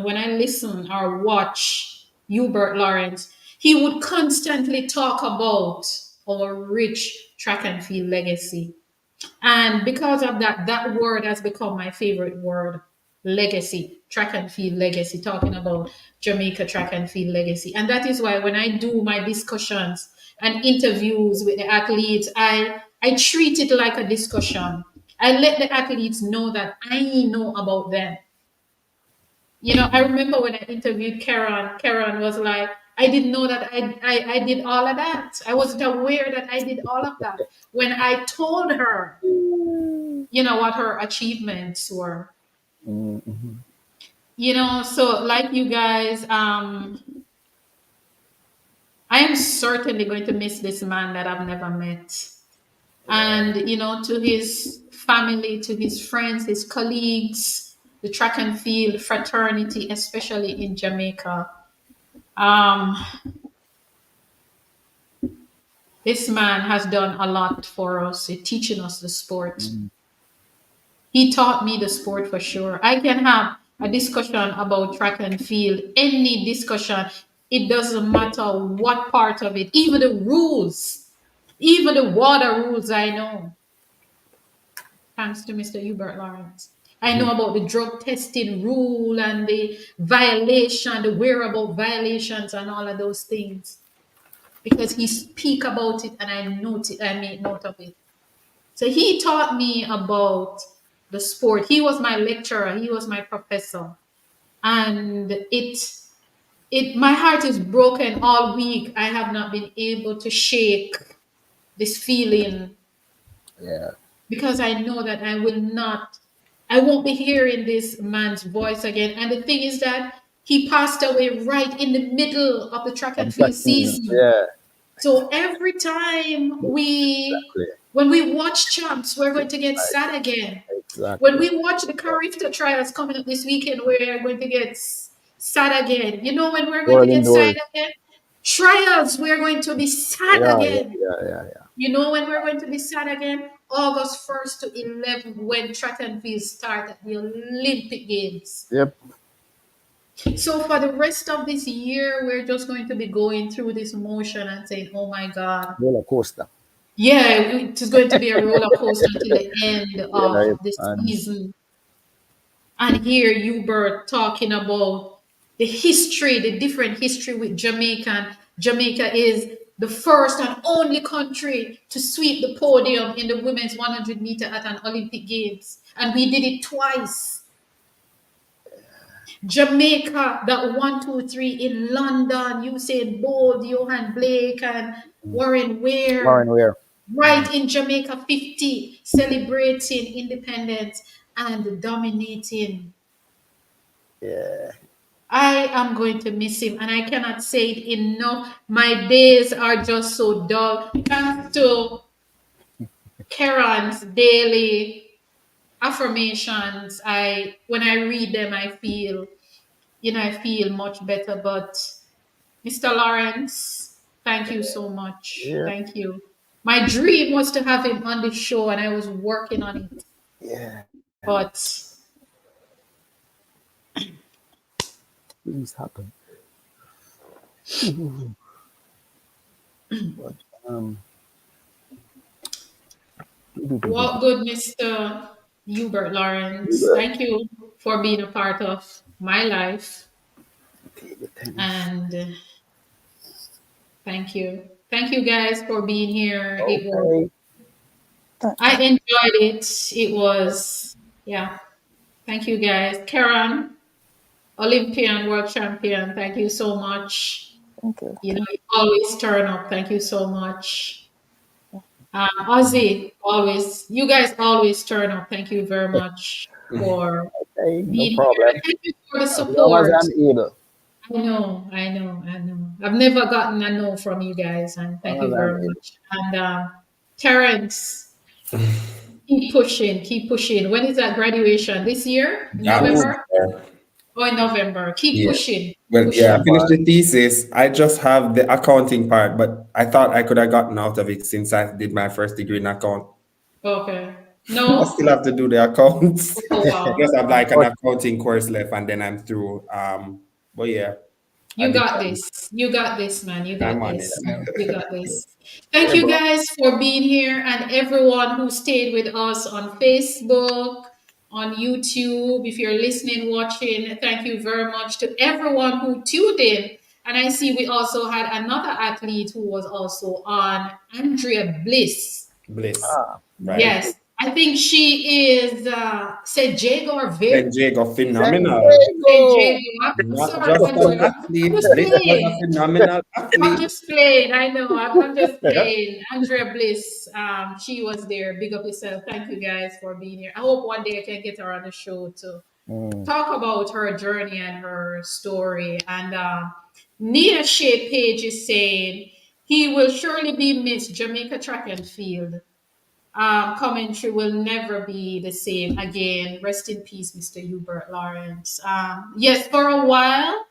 S4: when I listen or watch Hubert Lawrence, he would constantly talk about our rich track and field legacy. And because of that, that word has become my favorite word: legacy, track and field legacy, talking about Jamaica track and field legacy. And that is why when I do my discussions and interviews with the athletes, I treat it like a discussion. I let the athletes know that I know about them. I remember when I interviewed Karen, Karen was like, I didn't know that I did all of that. I wasn't aware that I did all of that. When I told her, what her achievements were.
S5: Mm-hmm.
S4: So like you guys, I am certainly going to miss this man that I've never met. And, to his family, to his friends, his colleagues, the track and field fraternity, especially in Jamaica. This man has done a lot for us, teaching us the sport. He taught me the sport for sure. I can have a discussion about track and field, any discussion. It doesn't matter what part of it, even the rules, even the water rules I know. Thanks to Mr. Hubert Lawrence. I know about the drug testing rule and the violation, the wearable violations and all of those things. Because he speak about it and I made note of it. So he taught me about the sport. He was my lecturer. He was my professor. And my heart is broken all week. I have not been able to shake this feeling.
S5: Yeah.
S4: Because I know that I won't be hearing this man's voice again. And the thing is that he passed away right in the middle of the track and field season.
S5: Yeah.
S4: So every time when we watch champs, we're going to get sad again.
S5: Exactly.
S4: When we watch the Carifta trials coming up this weekend, we're going to get sad again. When we're going to get sad again? Trials, we're going to be sad again.
S5: Yeah.
S4: When we're going to be sad again? August 1st to 11th, when track and field start at the Olympic Games.
S5: Yep.
S4: So for the rest of this year, we're just going to be going through this motion and saying, oh my God.
S5: Roller coaster.
S4: Yeah, it is going to be a roller coaster until the end of the season. And here Hubert talking about the history, the different history with Jamaica. Jamaica is the first and only country to sweep the podium in the women's 100 meter at an Olympic Games. And we did it twice. Jamaica, that 1, 2, 3 in London, Usain Bolt, Johan Blake, and Warren Ware. Right in Jamaica 50, celebrating independence and dominating.
S5: Yeah.
S4: I am going to miss him, and I cannot say it enough. My days are just so dull. Thanks to Karen's daily affirmations, when I read them, I feel much better. But Mr. Lawrence, thank you so much.
S5: Yeah.
S4: Thank you. My dream was to have him on the show, and I was working on it.
S5: Yeah.
S4: But
S5: things happen. But,
S4: what good, Mr. Hubert Lawrence. Thank you for being a part of my life. And thank you. Thank you guys for being here. I enjoyed it. It was, yeah. Thank you guys. Karen, Olympian, world champion, thank you so much.
S6: Thank you.
S4: You always turn up. Thank you so much. Ozzy, you guys always turn up. Thank you very much for being
S5: no problem.
S4: here. Thank you for the support.
S5: As long as I'm able.
S4: I know. I've never gotten a no from you guys, and thank you very much. And Terrence, Keep pushing, keep pushing. When is that graduation? This year? November? Oh, in November. Keep pushing.
S7: Well,
S4: pushing.
S7: yeah, I finished the thesis. I just have the accounting part, but I thought I could have gotten out of it since I did my first degree in account.
S4: Okay.
S7: I
S4: No?
S7: still have to do the accounts.
S4: Oh, wow.
S7: Just have like an accounting course left, and then I'm through. But yeah.
S4: You got this. You got this, man. You got
S7: I'm on
S4: this.
S7: it.
S4: You got this. Thank you guys for being here and everyone who stayed with us on Facebook, on YouTube. If you're listening, watching, thank you very much to everyone who tuned in. And I see we also had another athlete who was also on, Andrea Bliss.
S7: Bliss. Right.
S4: Yes. I think she is St. Jago or
S7: St. Jago, phenomenal.
S4: St. Jago.
S7: Not just an athlete, Bliss was a phenomenal
S4: I'm
S7: athlete.
S4: just playing. I know. I'm just playing. Andrea Bliss. She was there. Big up yourself. Thank you guys for being here. I hope one day I can get her on the show to talk about her journey and her story. And Nia Shea Page is saying he will surely be missed. Jamaica track and field. Commentary will never be the same again. Rest in peace, Mr. Hubert Lawrence. Yes, for a while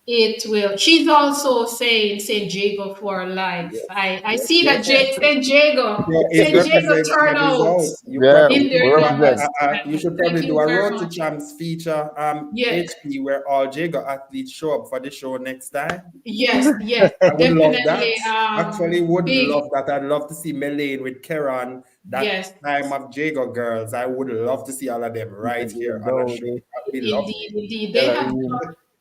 S4: it will. She's also saying St. Jago for life. I see that St. Jago. St. Jago turned out in their
S7: you should probably do a Road to Champs feature HP where all Jago athletes show up for the show next time.
S4: Yes,
S7: I would
S4: definitely.
S7: love that. Actually, would love that. I'd love to see Melaine with Keran. That time of Jago girls. I would love to see all of them right here on the show.
S4: Indeed.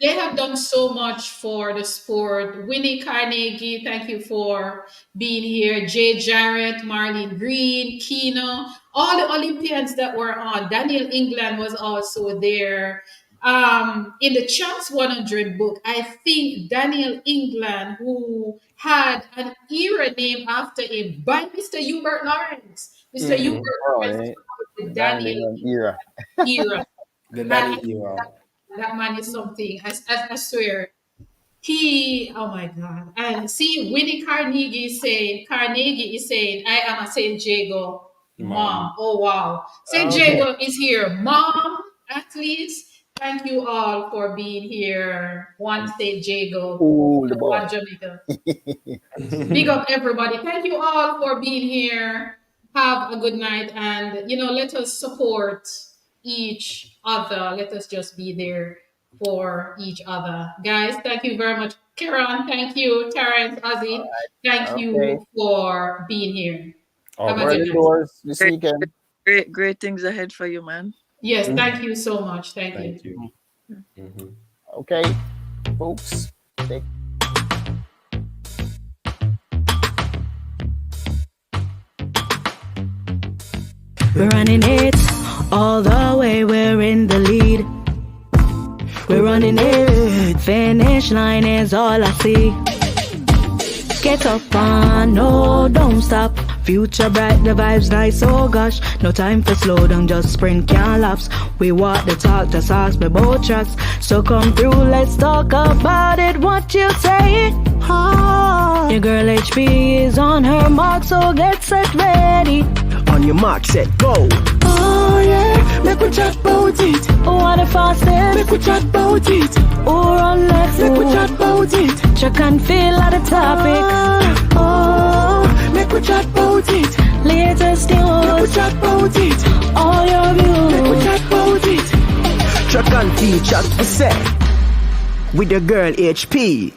S4: They have done so much for the sport. Winnie Carnegie, thank you for being here. Jay Jarrett, Marlene Green, Kino, all the Olympians that were on. Daniel England was also there. In the Champs 100 book, I think Daniel England, who had an era named after him by Mr. Hubert Lawrence. Mr. Hubert Lawrence, the Daniel era.
S7: The Daniel era.
S4: That man is something. I swear. Oh my God. And see, Winnie Carnegie is saying, I am a St. Jago mom. Oh, wow. St. Jago is here. Mom, athletes, thank you all for being here. One St. Jago, one Jamaica. Big up everybody. Thank you all for being here. Have a good night. And, let us support each other. Let us just be there for each other. Guys, thank you very much. Karen, thank you. Terrence, Ozzy, thank you for being here. Have a good night.
S5: This weekend.
S6: Great things ahead for you, man.
S4: Yes, thank you so much. Thank you.
S5: Okay, folks.
S3: We're running it all the way, we're in the lead. We're running it, finish line is all I see. Get up on, no, don't stop. Future bright, the vibes nice, oh gosh. No time for slow down, just sprint, can't lapse. We walk the talk, just ask me both tracks. So come through, let's talk about it, what you say? Your girl HP is on her mark, so get set ready.
S1: On your mark, set, go.
S2: Oh yeah, make we chat about it.
S3: What the fastest?
S2: Make we chat about it.
S3: Or on next,
S2: Make we chat about it.
S3: check and feel at the topic.
S2: Oh, make we chat about it.
S3: Latest
S2: Make we
S3: news,
S2: chat about it.
S3: all your
S2: Make we
S3: views.
S2: chat about it.
S1: Track and teach, chat for set. With the girl HP.